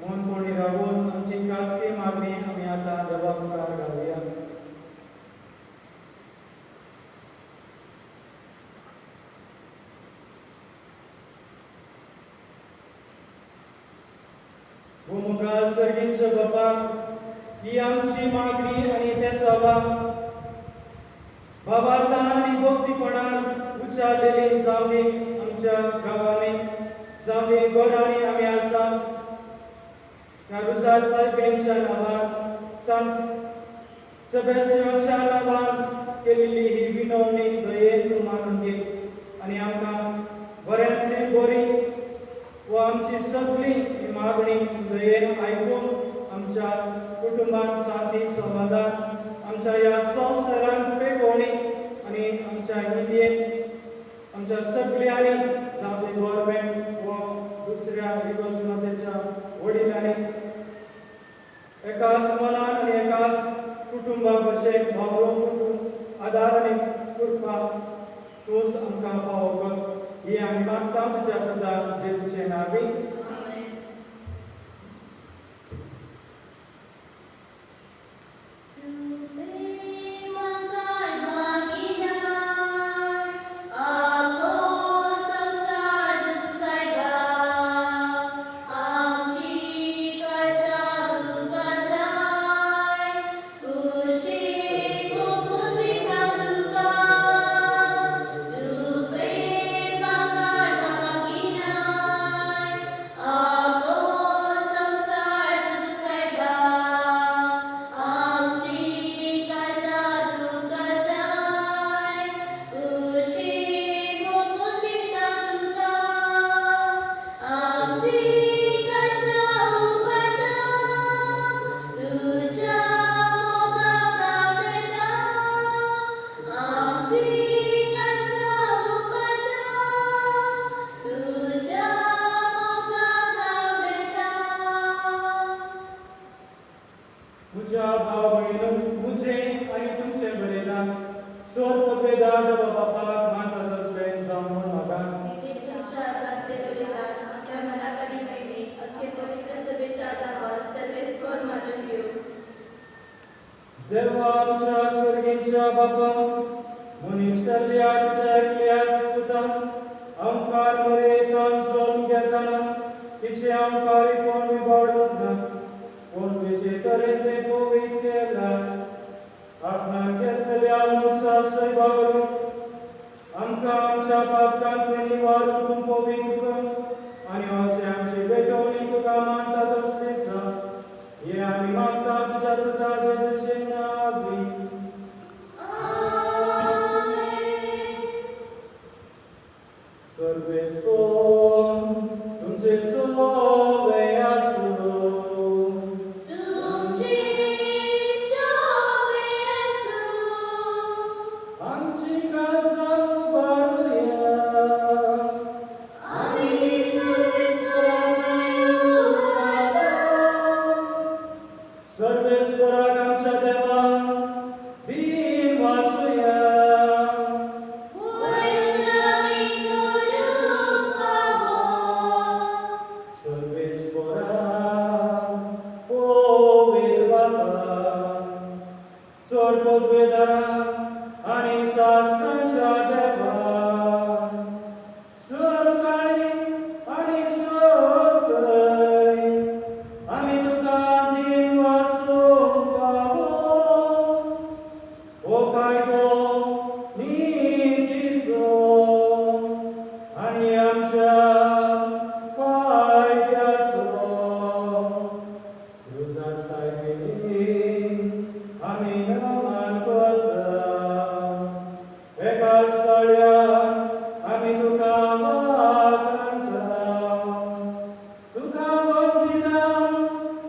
Speaker 1: मनकोणी रावून आमची खासगी मागणी आमी आतां देवा मुखार घालुया. भूमुखार सर्गींचो बापा, ही आमची मागणी आनी ते सवा भावार्थान आनी भक्तीपणान उच्चारलेली जावनी आमच्या गांवांनी जावनी घरांनी आमी आसा ह्या रुजार सायबिणीच्या नांवान सांत सेबेस्तियानच्या नांवान केलेली ही विनवणी दयेन तूं मानून घे आनी आमकां बऱ्यांतली बरी व आमची सगळी ही मागणी दयेन आयकून आमच्या कुटुंबांत शांती समाधान आमच्या ह्या संवसारांत पेटोवणी आनी आमच्या इंडियेंत आमच्या सगळ्यांनी जावं ती गव्हर्मेंट व दुसऱ्या विकसनतेच्या वडिलांनी एकाच मनान आनी एकाच कुटुंबा भशेन वावरून आदार आनी करपाक तूंच आमकां फावो कर ही आमी मागता तुज्या पुता जेजूचे नांवी. म्हज्या भाव भयणीनो, म्हजें आनी तुमचें बलिदान सर्वपेदाद बापाक मानत असलें जावं म्हूण म्हाका. देवा आमच्या सर्गीच्या बापा, मनीस जाल्ल्या तुज्या एकल्या सुताक अहंकार मरेतान सोडून घेतना तिचे अहंकारीपण विबाडूंक ना, पूण तुजे तरेन तें पवित्र केलां. आपणाक घेतल्या मनसा सैबावली आमकां आमच्या पापकांतल्यान निवारून तूं पवित्र कर आनी अशें आमची भेटवणी तुका मानता तसली सा. हे आमी मागता तुज्या पुता जेजूचे नांवी. सर्वेस्कोन तुमचे सोवे आसूं. आमची काळजां उबारुया. सर्वेस्वराक आमच्या देवा दिन वासुया. सर्वेस्वरा पवित्र बापा, सर्वोद्वेदारा आनी शास्त्रांच्या देवा, सर्वकाळी आनी सर्वतय आमी तुका दिन वासूंक फावो. हो कायदो नितीचो आनी आमच्या फायद्याचो. क्रुजार सायबीन आमी नमन करता. एकाच स्थळ्यार आमी तुका वाखाणटा. तुका वंदिता,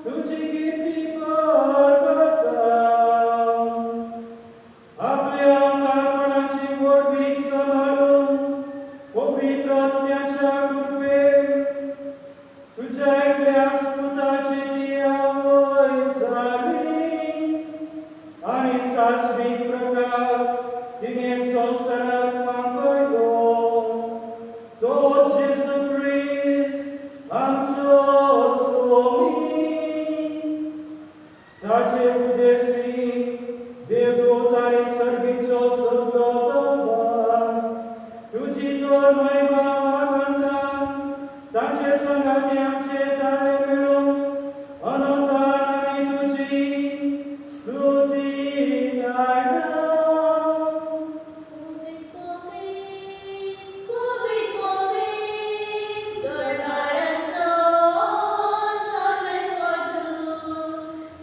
Speaker 1: तुजी कीर्ती करता. आपल्या अंगारपणाची वडवीक सांबाळून पवित्र आत्म्याच्या कृपेन तुज्या एकल्या सुताची ती आवय जाली आनी सासवीक प्रकाश तिने संवसाराक फांकयलो. तो जेजू ख्रिस्त आमचो स्वामी. ताचे उदेशी देवदूत आनी सर्गीचो सगळो दरबार तुजी तर महिमा वागणटा. ताचे संगाती आमचे ताळे मिळून अनंतान आमी तुजी स्तुती गायना.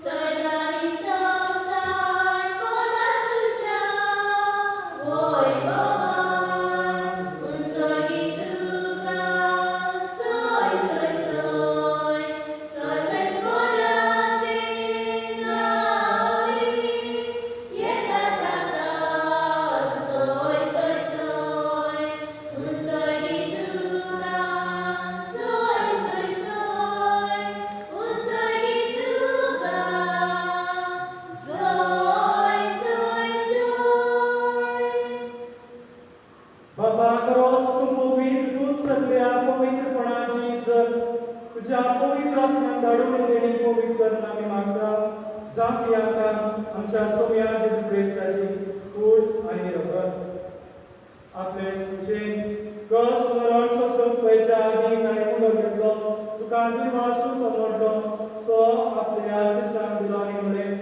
Speaker 3: Sergei Samsar, Pola
Speaker 1: पातका आमच्या सोम्या जेजू क्रिस्ताची कूड आनी रगत आपले सुशेन कस मरण सोसून पयच्या आदी ताणें मुंडो घेतलो तुका दिवासून तो मोडलो तो आपल्या सिसांक दिलो आनी म्हणलें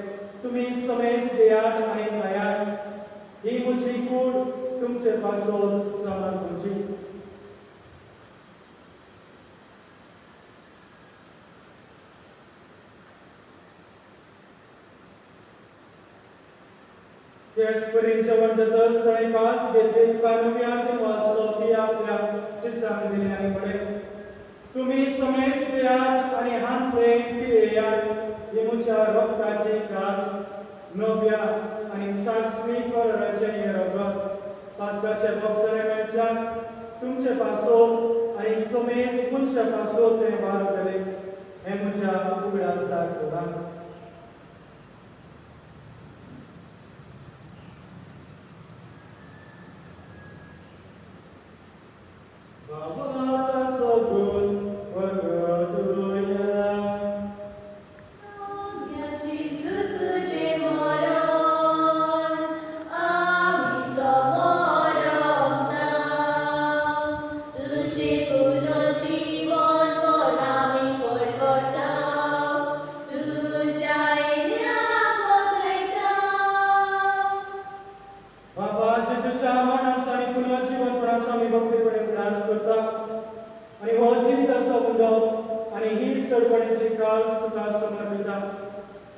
Speaker 1: तुमी समेस घेयात आनी खायात ही म्हजी कूड तुमचे पासून समर्पणची तेच जेवण जातच ताणें कास घेतली तुका नव्यान वाचलो ती आपल्या शिष्यांक दिली आनी म्हणलें तुमी समेस घेयात आनी हांतले पियेयात ही म्हज्या रगताची कास नव्या आनी सासवी कराराचें हें रगत पातकाचे बक्षरे मेळच्यान तुमचे पासून आनी समेस मनशा पासून तें वारतलें हें म्हज्या उगडा सार करात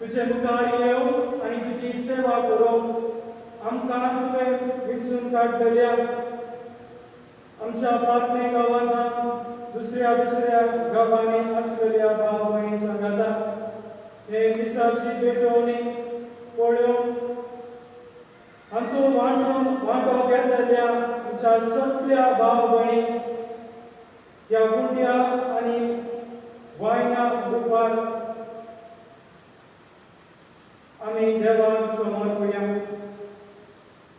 Speaker 1: तुझे मुखार येव आनी तुजी सेवा करूंक आमकां तुवें विचून काडलेल्या आमच्या पाटणे गांवांत दुसऱ्या गांवांनी आसलेल्या भाव भयणी सांगाता हे दिसाची भेटोवणी पळोवन हातूंत वांटो घेतलेल्या आमच्या सगळ्या भाव भयणी ह्या गुंड्या आनी वायना रुपार आमी देवाक समर्पया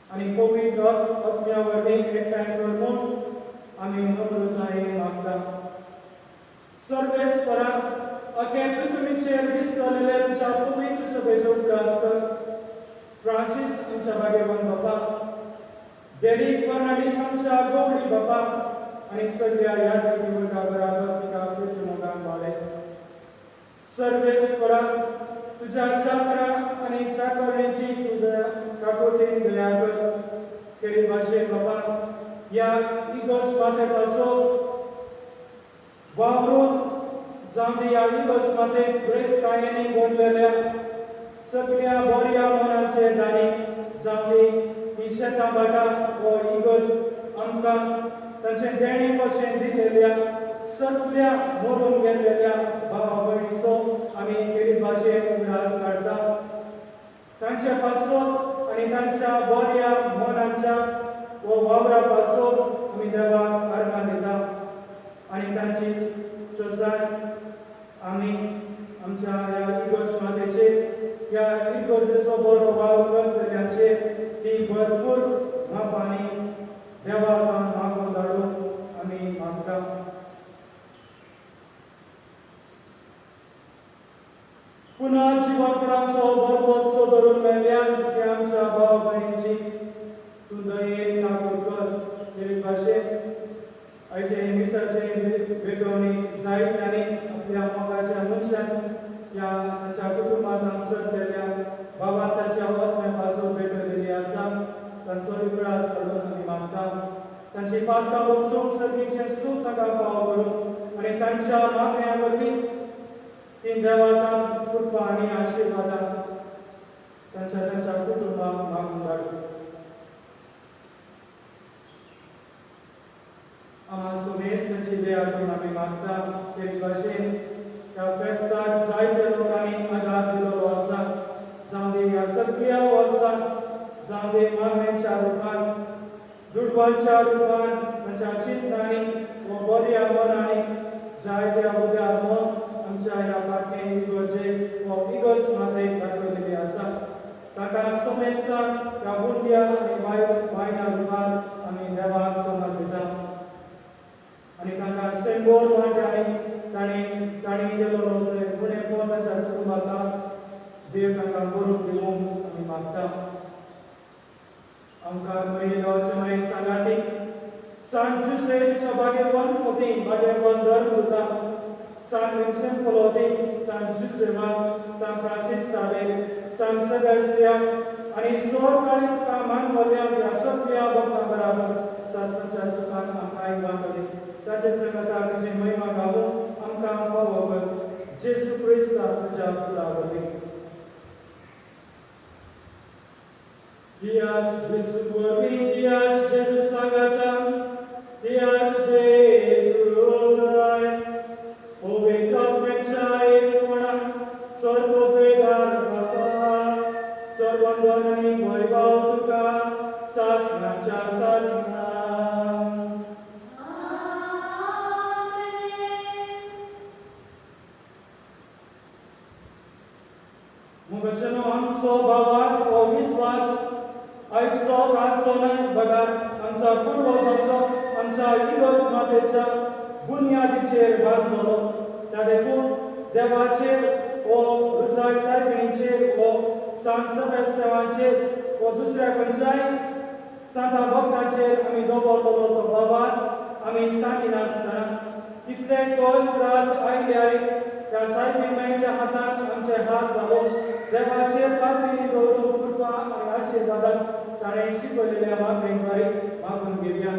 Speaker 1: आनी पवित्र आत्म्या वरवीं एकठांय करून आमी नम्रतायेन मागता सर्वेस्परा अखे पृथ्वीचेर दिसतलेले तुज्या पवित्र सभेचो उगडास कर फ्रांसीस आमच्या भाग्यवान बापा डेरिक फर्नांडीस आमच्या गवळी बापा आनी सगळ्या यात्री वर्गा बराबर तुका पवित्र मोगान वाडय सर्वेस्परा तुझ्या चाकरा आनी चाकरणीची तुझ्या काकोटीन दया कर केरी भाशेक बापा या इगोज माते पासून वावरून जावं या इगोज माते ब्रेस्तायेनी बोललेल्या सगळ्या बऱ्या मनाचे दानी जावं ही शेतां बाटा हो इगोज आमकां तांचे देणे कशें दिलेल्या सगळ्या मरून गेलेल्या भाव भयणीचो आमी केरी भाशेन उगडास काडटा तांचे पासून आनी तांच्या बऱ्या मनाच्या व वावरा पासून आमी देवाक आर्गां दिता आनी तांची ससाय आमी आमच्या ह्या इगोज मातेचेर ह्या इगोजेचो बरो वाव करतल्यांचेर ती भरपूर मापांनी देवाक मागून धाडूंक आमी मागता पुनर्जीवनपणाचो बरवसो धरून मेल्यान ते आमच्या भाव भयणीची तूं दयेन नागोर कर तेरे भाशेन आयचे मिसाचे भेटोवणी जायत्यांनी आपल्या मोगाच्या मनशान ह्या ताच्या कुटुंबांत हांगसरलेल्या भावार्थाच्या आत्म्या पासून भेटलेली आसा तांचो उगडास काडून आमी मागता तांची पातकां बक्षूंक सर्गीचें सूख ताका फाव करूं आनी तांच्या मागण्या वरवीं ती देवातां कृपा आनी आशिर्वादां तांच्या कुटुंबाक मागून धाडूं आम्हा सुमेसाची दया करून आमी मागता ते भाशेन ह्या फेस्ताक जायते लोकांनी आदार दिलेलो आसा जावं ह्या सगळ्या वर्सांत जावं मागण्यांच्या रुपान दुडवांच्या रुपान तांच्या चिंतनांनी व बऱ्या मनांनी जायत्या उद्यार आमच्या ह्या पाटणे इगोर्जे व इगोर्ज मातेक दाखयलेली आसा ताका समेस्ता ह्या गुंड्या आनी वायना रुपान आमी देवाक समर्पिता आनी ताका सेंगोर वाट्यांनी ताणी दिलेलो गुणे तांच्या कुटुंबाक देव ताका बरोवंक दिवंक आमी मागता आमकां बरी गांवचे मागीर सांगाती San Jose Chabagewan Poti Bagewan Darbuta San Vincent Poloti San Josephine San Francis Xavier San Sebastian आणि सोरकाळी तुका मान बोल्या व्यासप्रिया भक्ता बराबर शास्त्राच्या सुखान आमकां वांगडी ताचे संगता तुजी महिमा गावूं आमकां फावो कर जेसू क्रिस्ता तुज्या पुरावली Dias Jesus Borbi Dias Jesus Sagata Dias Jesus Dai Pavitra Penchai Puna Sarvo Vedar Baba Sarvandhanani Vaibhav Tuka Sasna Cha Sasna Mugachano Amso Baba O Viswas आयचो रातचो न्हय बगार आमच्या पुर्वजांचो आमच्या इगर्ज मातेच्या बुनयादीचेर बांदलो त्या देखून देवाचेर ओ रुसाय सायबिणीचेर ओ सांत सेबेस्तियानाचेर ओ दुसऱ्या खंयच्याय सांता भक्तांचेर आमी दवरलेलो तो बाबार आमी सांगिनासतना कितले कश्ट त्रास आयल्यार त्या सायबिणीच्या हातान आमचे हात घालून देवाचेर पातळी दवरून कृपा आनी आशिर्वादान ताणें शिकयलेल्या वागणेद्वारे मागून घेवया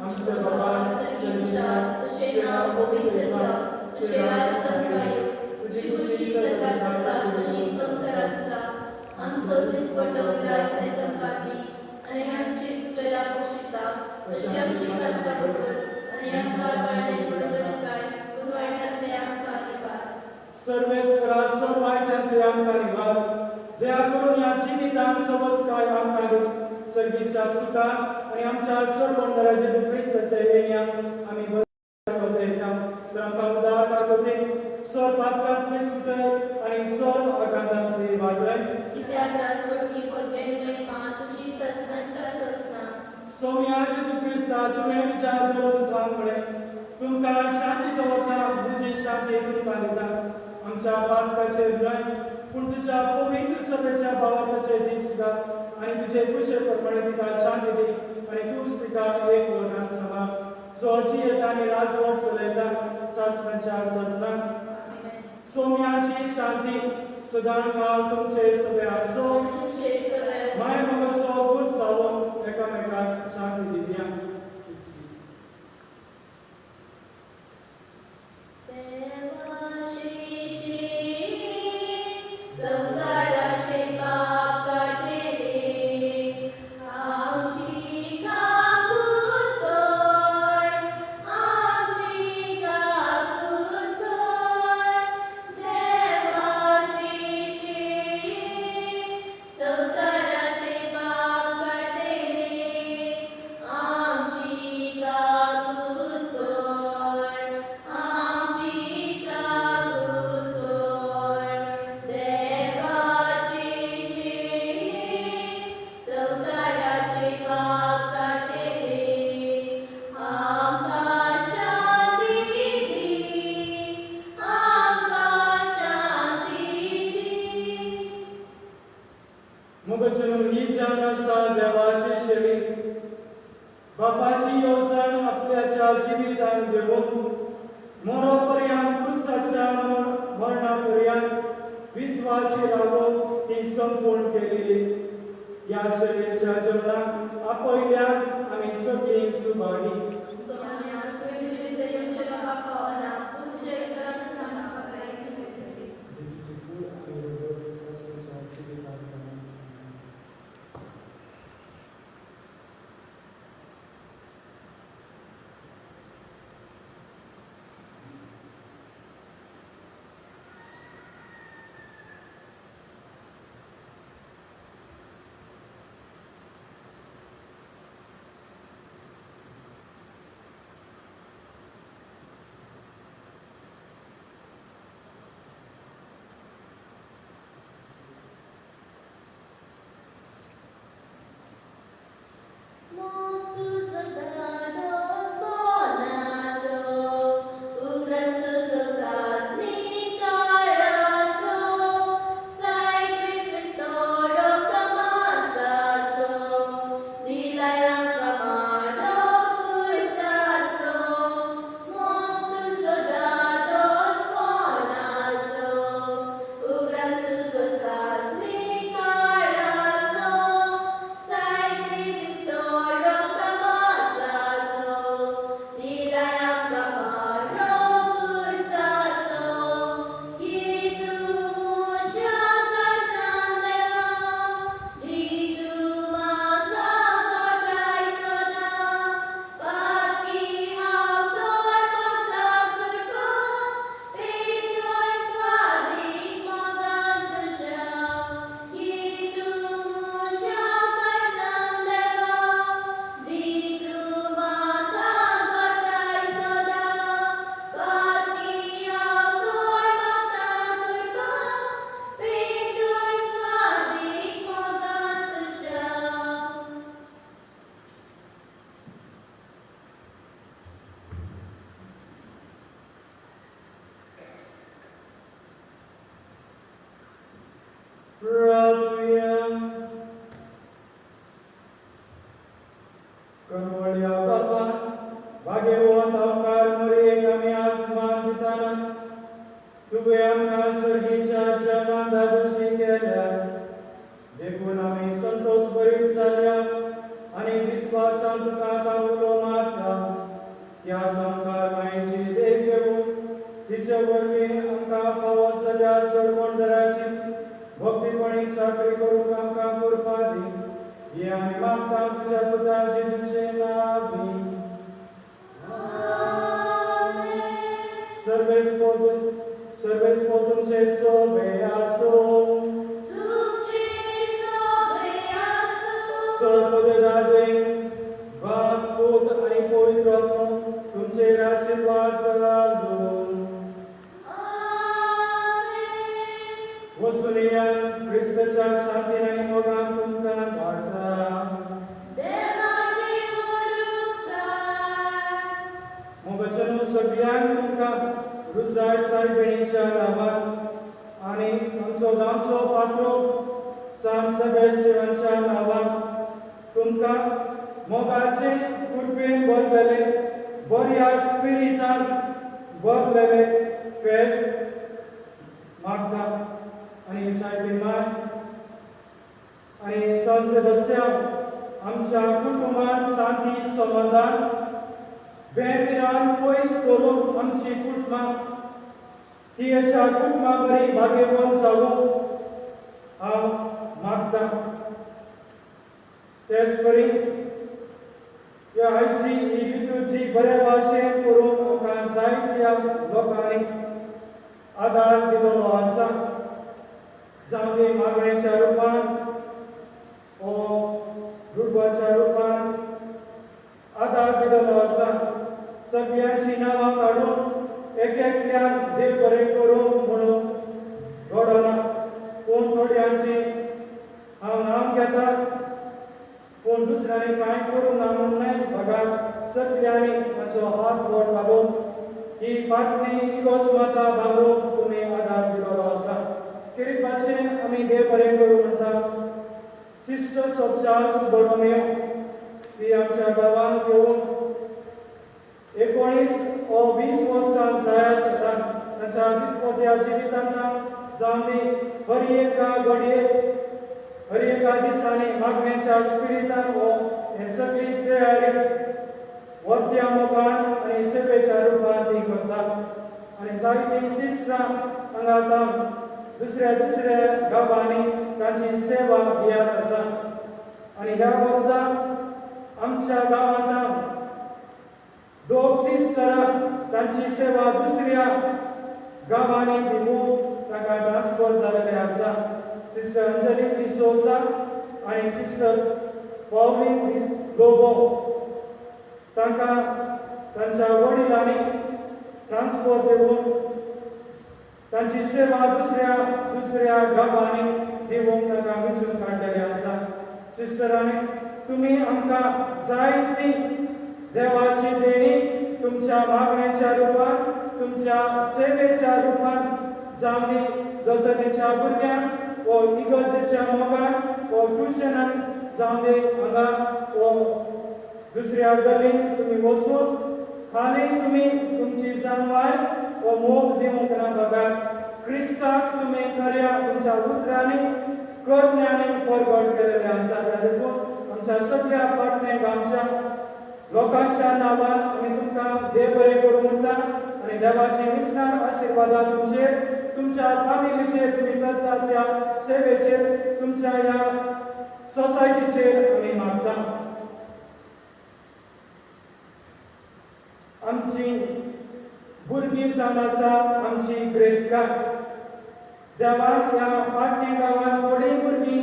Speaker 1: आमचे बाबा
Speaker 3: सर्गीच्या तुझे नाव पवित्र आसा तुझे राज संभायो तुझी खुशी सदां सदां तुझी संवसारांत आसा आमचो दिसपटो ग्रास संपादी आनी आमची चुकलेला पोशिता तशी आमची पातळा बोगस आनी आमकां वाडे बदल काय पूण वायटांतले आमकां निवार
Speaker 1: सर्वेश्वरा सर्व वायटांतले आमकां निवार दया करून या जिवितांत सबस काय आमकां दी सर्गीच्या सुखान आनी आमच्या सर्वंतरा जेजू क्रिस्ताच्या येण्याक आमी बरयता तर आमकां उदार दाखोवते सर पातकांतले सुटय आनी सर आकांतांतले वाजय
Speaker 3: कित्याक रासवटकी पदवेन महिमा तुझी ससनांच्या ससना
Speaker 1: सौम्या जेजू क्रिस्ता तुवें विचार धरून थांबळे तुमकां शांती दवरता तुजी शांती तुमकां दिता आमच्या पातकाचेर न्हय पूण तुज्या पवित्र सभेच्या भावाचे दीस दा आनी तुजे कुशे प्रमाणे तिका शांती दी आनी तूंच तिका एक वटांत सांबाळ जो जियेता आनी राजवट चलयता सासणांच्या सासणांक सौम्याची शांती सदां काळ तुमचे सगळे आसो
Speaker 3: तुझे सगळे
Speaker 1: माय मगसो गुण सावून एकामेकाक शांती दिवया बापाची येवजण आपल्याच्या जिवितान घेवन मरोपर्यंत पुरुषाच्या मरणापर्यंत विश्वासी रावून ती संपूर्ण केलेली या शर्येच्या जेवणाक आपयल्यान आमी सगळीं सुभागी प्रार्थूया. करुणया बाबा भाग्यवंत अवकार मरियेक आमी आस्मान दिताना तुवें आमकां सर्गीच्या जगांत धाडोशी केल्या. देखून आमी संतोष भरीत जाल्या आनी विस्वासान तुका आतां उलो मारता. ह्या संवकार मायेची देख घेवून तिचे वरवीं आमकां फावो जाल्या सरपणदाराची भक्तीपणी चाकरी करूंक आमकां करपा दी. हे आमी मागता तुज्या पुता जेजूचे नांवांनी. सर्वेस्पो तुमचे सोबे आसूं. सर्वदाते बाप पूत आनी पवित्र आत्मा तुमचेर आशीर्वाद घालूं. वसुनियान क्रिस्ताच्या शांतीन आनी मोगान तुमकां धाडटा. मोगाचें सगळ्यांक तुमकां रुसाय सायबिणीच्या नांवान आनी आमचो गांवचो पात्रो सांत सेबेस्तियानाच्या नांवान तुमकां मोगाचे कृपेन भरलेले बऱ्या स्पिरितान भरलेले फेस्त मागता. आनी सायबीण माय आनी सांत सेबेस्तियान आमच्या कुटुंबान शांती समाधान बेमिरान पयस करून आमची कुटुंबां तिच्या कुटुंबां बरी भाग्यवंत जावूं हांव मागता. तेच परी ह्या आयची ही लितुर्जी बऱ्या भाशेन करून आमकां जायत्या लोकांनी आदार दिलेलो आसा. जावं ती मागणेच्या रुपान वा रुडवाच्या रुपान आदार दिलेलो आसा. सगळ्यांची नांवां काडून एक एकट्यान देव बरें करूं म्हणून घडना. कोण थोड्यांची हांव नांव घेता कोण दुसऱ्यांनी कांय करूं ना म्हणून न्हय. भागात सगळ्यांनी ताचो हात बोट घालून ही पाटणी इगोज माता बांदून तुमी आदार दिलेलो आसा. खेरीत भाशेन आमी देव बरें करूं म्हणटा. सिस्टर्स ऑफ चार्ल्स बोरोमेयो ती आमच्या गांवांत येवन 19 वा 20 वर्सां जायत येता. ताच्या दिसपट्या जिवितांत जावं ती हर एका घडयेक हर एका दिसांनी मागण्याच्या स्पिरितान हो हे सगळी तयारी वर्त्या मोगान आनी सेवेच्या रुपान ती करता. आनी जायतीं सिस्टरां हांगा दुसऱ्या दुसऱ्या गांवांनी तांची सेवा दियात आसा. आनी ह्या वर्सा आमच्या गांवांत 2 सिस्टरां तांची सेवा दुसऱ्या गांवांनी दिवून ताका ट्रान्सफर जालेले आसा. सिस्टर अंजली डिसोजा आनी सिस्टर पॉवलीन लोबो तांकां तांच्या वडिलांनी ट्रान्सफर दिवून तांची सेवा दुसऱ्या गांवांनी दिवूंक तांकां वेंचून काडलेले आसा. सिस्टरांनी तुमी आमकां जायती देवाची देणी तुमच्या मागण्याच्या रुपान तुमच्या सेवेच्या रुपान जावं ती दोतोरेच्या भुरग्यांक वा इगर्जेच्या मोगान वा ट्युशनान जावं ती हांगा वा दुसऱ्या गलीन तुमी वचून खाली तुमी तुमची जानवाय वा मोग दिवंक ना. बघात क्रिस्ताक तुमी खऱ्या तुमच्या उतरांनी करण्यांनी परगट केलेले आसा. देखून आमच्या सगळ्या पाटणे गांवच्या लोकांच्या नांवान आमी तुमकां देव बरें करूं म्हणटा. आनी देवाची विस्तार आशिर्वादा तुमचेर तुमच्या फामिलीचेर तुमी करता त्या सेवेचेर तुमच्या ह्या सोसायटीचेर आमी मागता. आमची भुरगीं जावन आसा आमची ग्रेस्कार देवान ह्या पाटणे गांवांत थोडी भुरगीं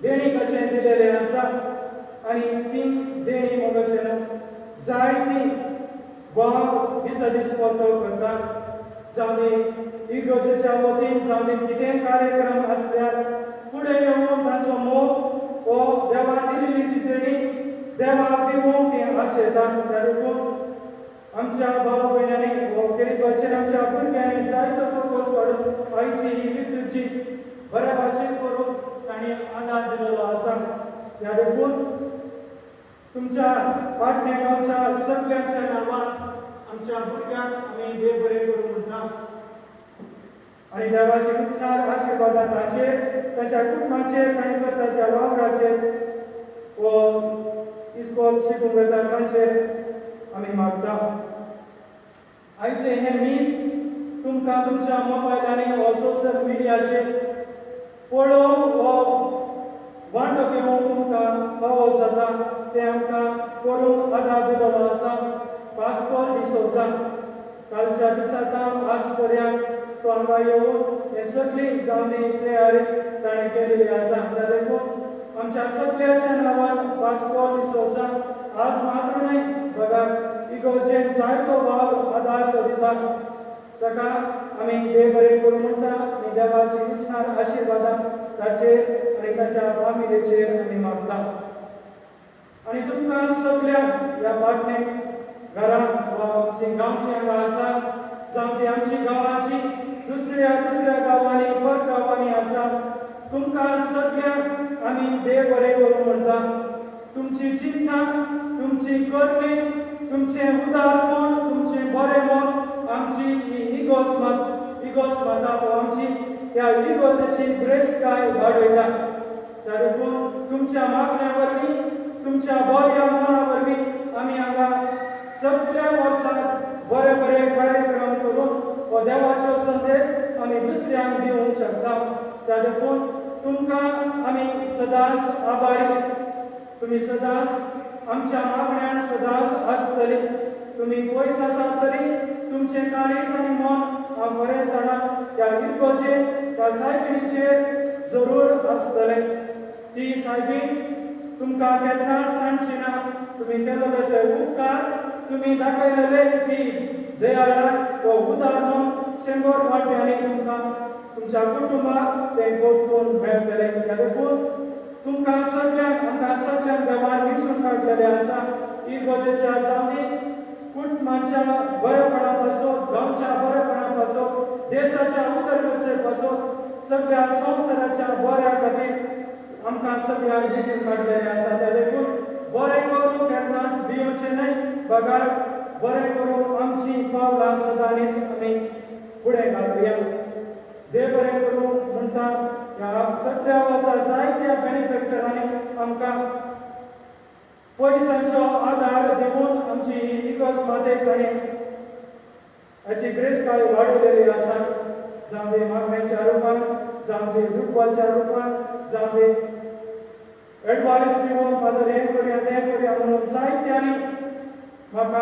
Speaker 1: देणी कशें दिलेले आसा. आनी ती देणी मोगाचें जायतीं वाव दिसपट्टो करतात. जावं ती इगर्जेच्या वतीन जावं ती कितेंय कार्यक्रम आसल्यार फुडें येवन ताचो मोग हो देवान दिलेली ती देणी देवाक दिवंक ती आशेतात. देखून आमच्या भाव भयणांनी वा खेरीत भाशेन आमच्या भुरग्यांनी जायतो फोकस काडून आयची ही लितुर्जी बऱ्या भाशेन करून त्या देखून तुमच्या पाटणे गावच्या सगळ्यांच्या नावात आमच्या भुरग्यांक आमी देव बरें करूं म्हणटा आणि देवाचे विस्तार आशीर्वादा ताचेर ताच्या कुटुंबाचेर तांणी करता त्या वावराचेर व इस्कॉल शिकूंक येता तांचेर आमी मागता आयचे हे मीस तुमकां तुमच्या मोबायलांनी व सोशल मिडियाचेर पळोवंक व वांटो घेवंक तुमकां फावो जाता ते आमकां करूंक आदार दिलेलो आसा पास्कोल डिसोजा कालच्या दिसांत आज पर्यंत तो हांगा येवन हे सगळी जावनी तयारी ताणें केलेली आसा त्या देखून आमच्या सगळ्याच्या नांवान पास्कोल डिसोजा आज मात्र न्हय बघात इगोर्जेन जायतो वाव आदार तो दिता ताका आमी देव बरें करूं म्हणटा आनी देवाची विस्तार आशिर्वादां ताचेर आनी ताच्या फामिलीचेर आमी मागता आनी तुमकां सगळ्यांक ह्या पाटणे घरांत वा आमची गांवची हांगा आसा जावं ती आमची गांवाची दुसऱ्या गांवांनी पर गांवांनी आसा तुमकां सगळ्यांक आमी देव बरें करूं म्हणटा तुमची चिंता तुमची करणी तुमचें उदारपण तुमचें बरें मन आमची ही इगोस्माता व आमची ह्या इगोजेची ग्रेस्ताय वाडयता त्या देखून तुमच्या मागण्या वरवीं तुमच्या बऱ्या मना वरवीं आमी हांगा सगळ्या वर्सांत बरे बरे कार्यक्रम करून व देवाचो संदेश आमी दुसऱ्यांक दिवंक शकता त्या देखून तुमकां आमी सदांच आभारी तुमी सदांच आमच्या मागण्यांक सदांच आसतली तुमी पयस आसात तरी तुमचें काळीज आनी मन हांव बरें जाणा त्या इगोजेर त्या सायबिणीचेर जरूर आसतलें ती सायबीण तुमकां केन्नाच सांगची ना तुमी केलेले ते उपकार तुमी दाखयलेले ती दयाळाय व उदारण शेंगोर वाट्यांनी तुमकां तुमच्या कुटुंबाक ते परतून मेळटलें त्या देखून तुमकां सगळ्यांक आमकां सगळ्यांक देवान विसरून काडलेलें आसा इगोजेच्या जावनी कुटुंबाच्या बरेपणा पासून गांवच्या बरेपणा पासून देशाच्या उदरगते पासून सगळ्या संवसाराच्या बऱ्या खातीर आमकां सगळ्यांक विसरून काडलेलें आसा त्या देखून बरें करून केन्नाच भियोचें न्हय बगात बरें करून आमची पावलां सदांच आमी फुडें घालुया देव बरें करूं म्हणटा ह्या सगळ्या वर्सां जायत्या बेनिफॅक्टरांनी आमकां पयशांचो आदार दिवन आमची इगोस्मातेक ताणें हाची ग्रेस्ताय वाडयलेली आसा जावं ते मागण्यांच्या रुपान जावं ते दुखवाच्या रुपान जावं ते एडवायस दिवन फादर हें करया म्हणून जायत्यांनी म्हाका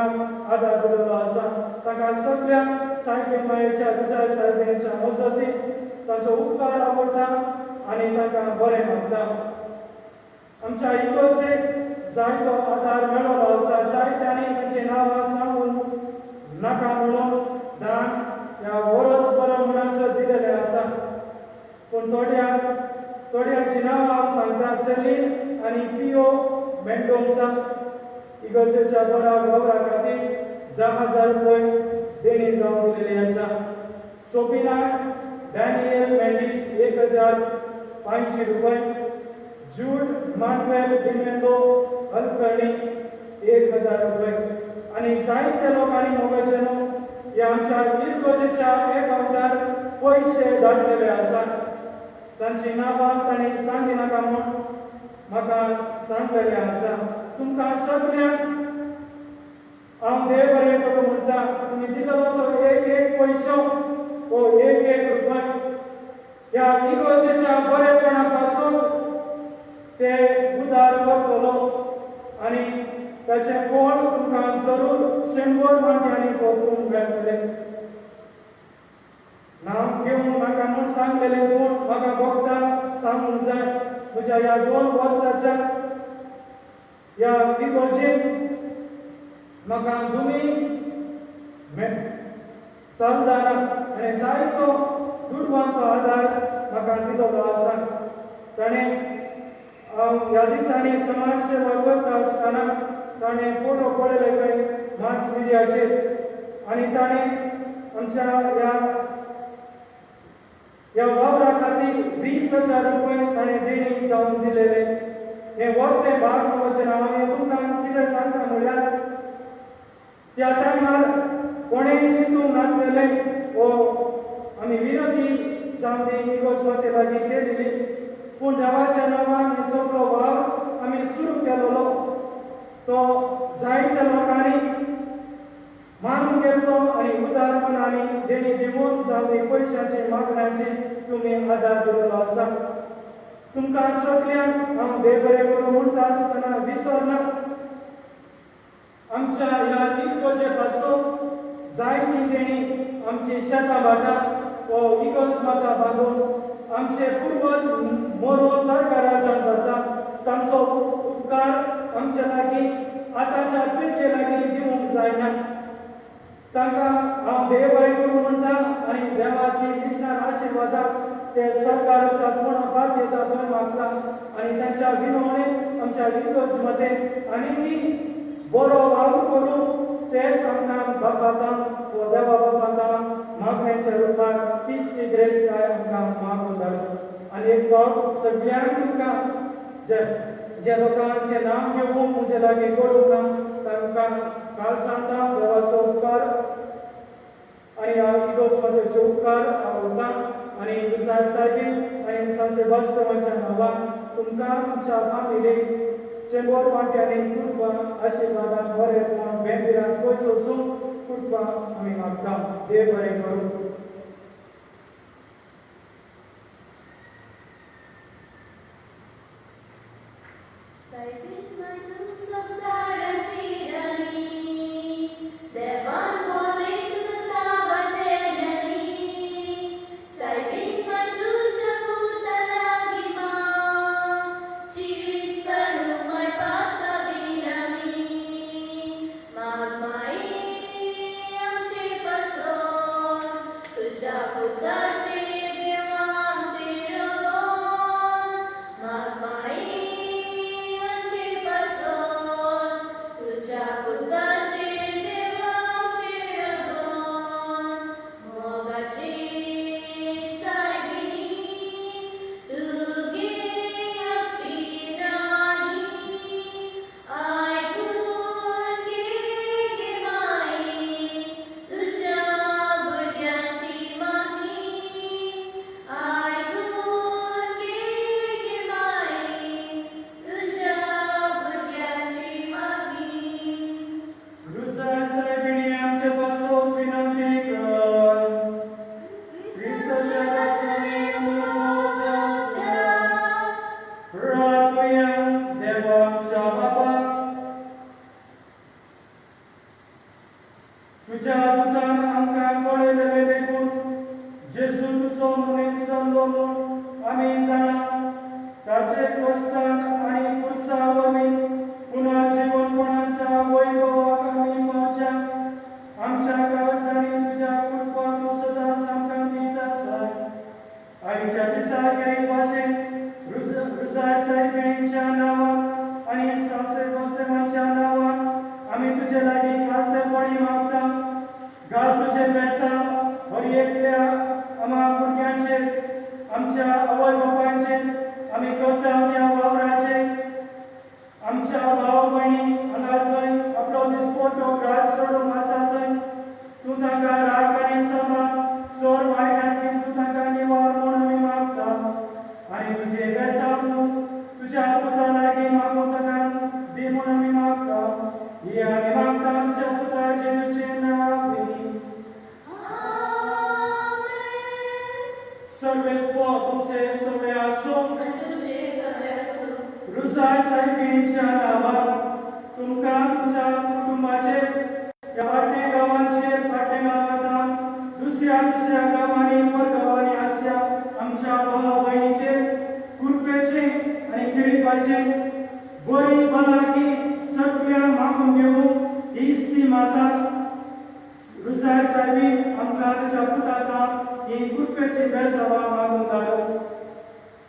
Speaker 1: आदार दिलेलो आसा ताका सगळ्यांक सायबीण मायेच्या विजय सायबीणेच्या मजती तांचो उपकार आवडटा आनी ताका बरें मागता आमच्या इगोजेक जायतो आदार मेळ्ळलो आसा जायत्यांनी तांची नांवां सांगून नाका म्हणून दान ह्या वरस बरो मनासर दिलेलें आसा पूण थोड्यांची नांवां हांव सांगता सेलीन आनी पिओ मेंडोन्सा इगोजेच्या बऱ्या वावरा खातीर 10,000 रुपये देणी जावन दिलेली आसा सोबिना डॅनियल मेंडीस 1,500 रुपये जूड मानुएल डिमेंडो हलकर्णी 1,000 रुपये आनी जायत्या लोकांनी मोगाचे न्हू ह्या आमच्या इगोजेच्या अकाउंटार पयशे धाडलेले आसात तांची नांवां तांणी सांगी नाका म्हूण म्हाका सांगलेलें आसा तुमकां सगळ्यांक हांव देव बरें करूं म्हणटा तुमी दिलेलो तो एक पयसो वो एक रुपया ह्या इगोजेच्या बरेपणा पासून ते उदार करतलो आनी ताचें फळ तुमकां जरूर शेंबोर वाट्यांनी परतून मेळटलें नांव घेवंक नाका म्हूण सांगलेलें पूण म्हाका भोगता सांगूंक जाय म्हज्या ह्या 2 वर्साच्या ह्या इगोजेक म्हाका तुमी चलदारा आनी जायतो दुडवांचो आदार म्हाका दिलेलो आसा ताणें हांव ह्या दिसांनी समाज सेवा करता आसतना ताणें फोटो पळयले पळय मास मिडियाचेर आनी ताणें आमच्या ह्या वावरा खातीर 20,000 रुपये ताणें देणी जावन दिलेले हे वरते भाग वचन हांव तुमकां कितें सांगता म्हळ्यार त्या टायमार कोणें चिंतूंक नासलेले वो आमी विनंती जावन ती इगोज वते लागीं केलेली पूण देवाच्या नांवान हे सगळो वाव आमी सुरू केलेलो तो जायत्या लोकांनी मानून घेतलो आनी उदारपणांनी देणी दिवून जावन ती पयशांचे मागण्यांचे तुमी आदार दिल्लो आसा तुमकां सगल्यांक हांव देव बरें करूं म्हणटा आसतना विसरना आमच्या ह्या इगोजे पासून जायती देणी आमची शेतां भाटां वो इगोज माता बांदून आमचे पुर्वज मरून सरकार जावन आसा तांचो उपकार आमच्या लागीं आतांच्या पिळगे लागीं दिवंक जायना तांकां हांव देव बरें करूं म्हणटा आनी देवाची विस्तार आशिर्वादां ते सरकार आसा कोण बात येता थंय मागता आनी तांच्या विनवणेक आमच्या इगोज मते आनी ती बरो वावर करूं ते सांगता बापातां व देवा बापातां मागण्याच्या रुपान तीच ती ग्रेस काय आमकां मागून धाडूं आनी एक फावट सगळ्यांक तुमकां जे लोकांचे नांव घेवून म्हजे लागीं कळूंक ना तांकां काल सांगता देवाचो उपकार आनी हांव इगोज मतेचे उपकार हांव उरतां आनी विसाय साहेबी आनी सान सेबास्टोवाच्या नांवान तुमकां तुमच्या फामिलीक शंबर वाट्यांनी कृपा आशिर्वादान बरेपण बेंदिरान पयस वचून कृपा आमी मागता देव बरें करूं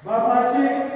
Speaker 1: बापाचे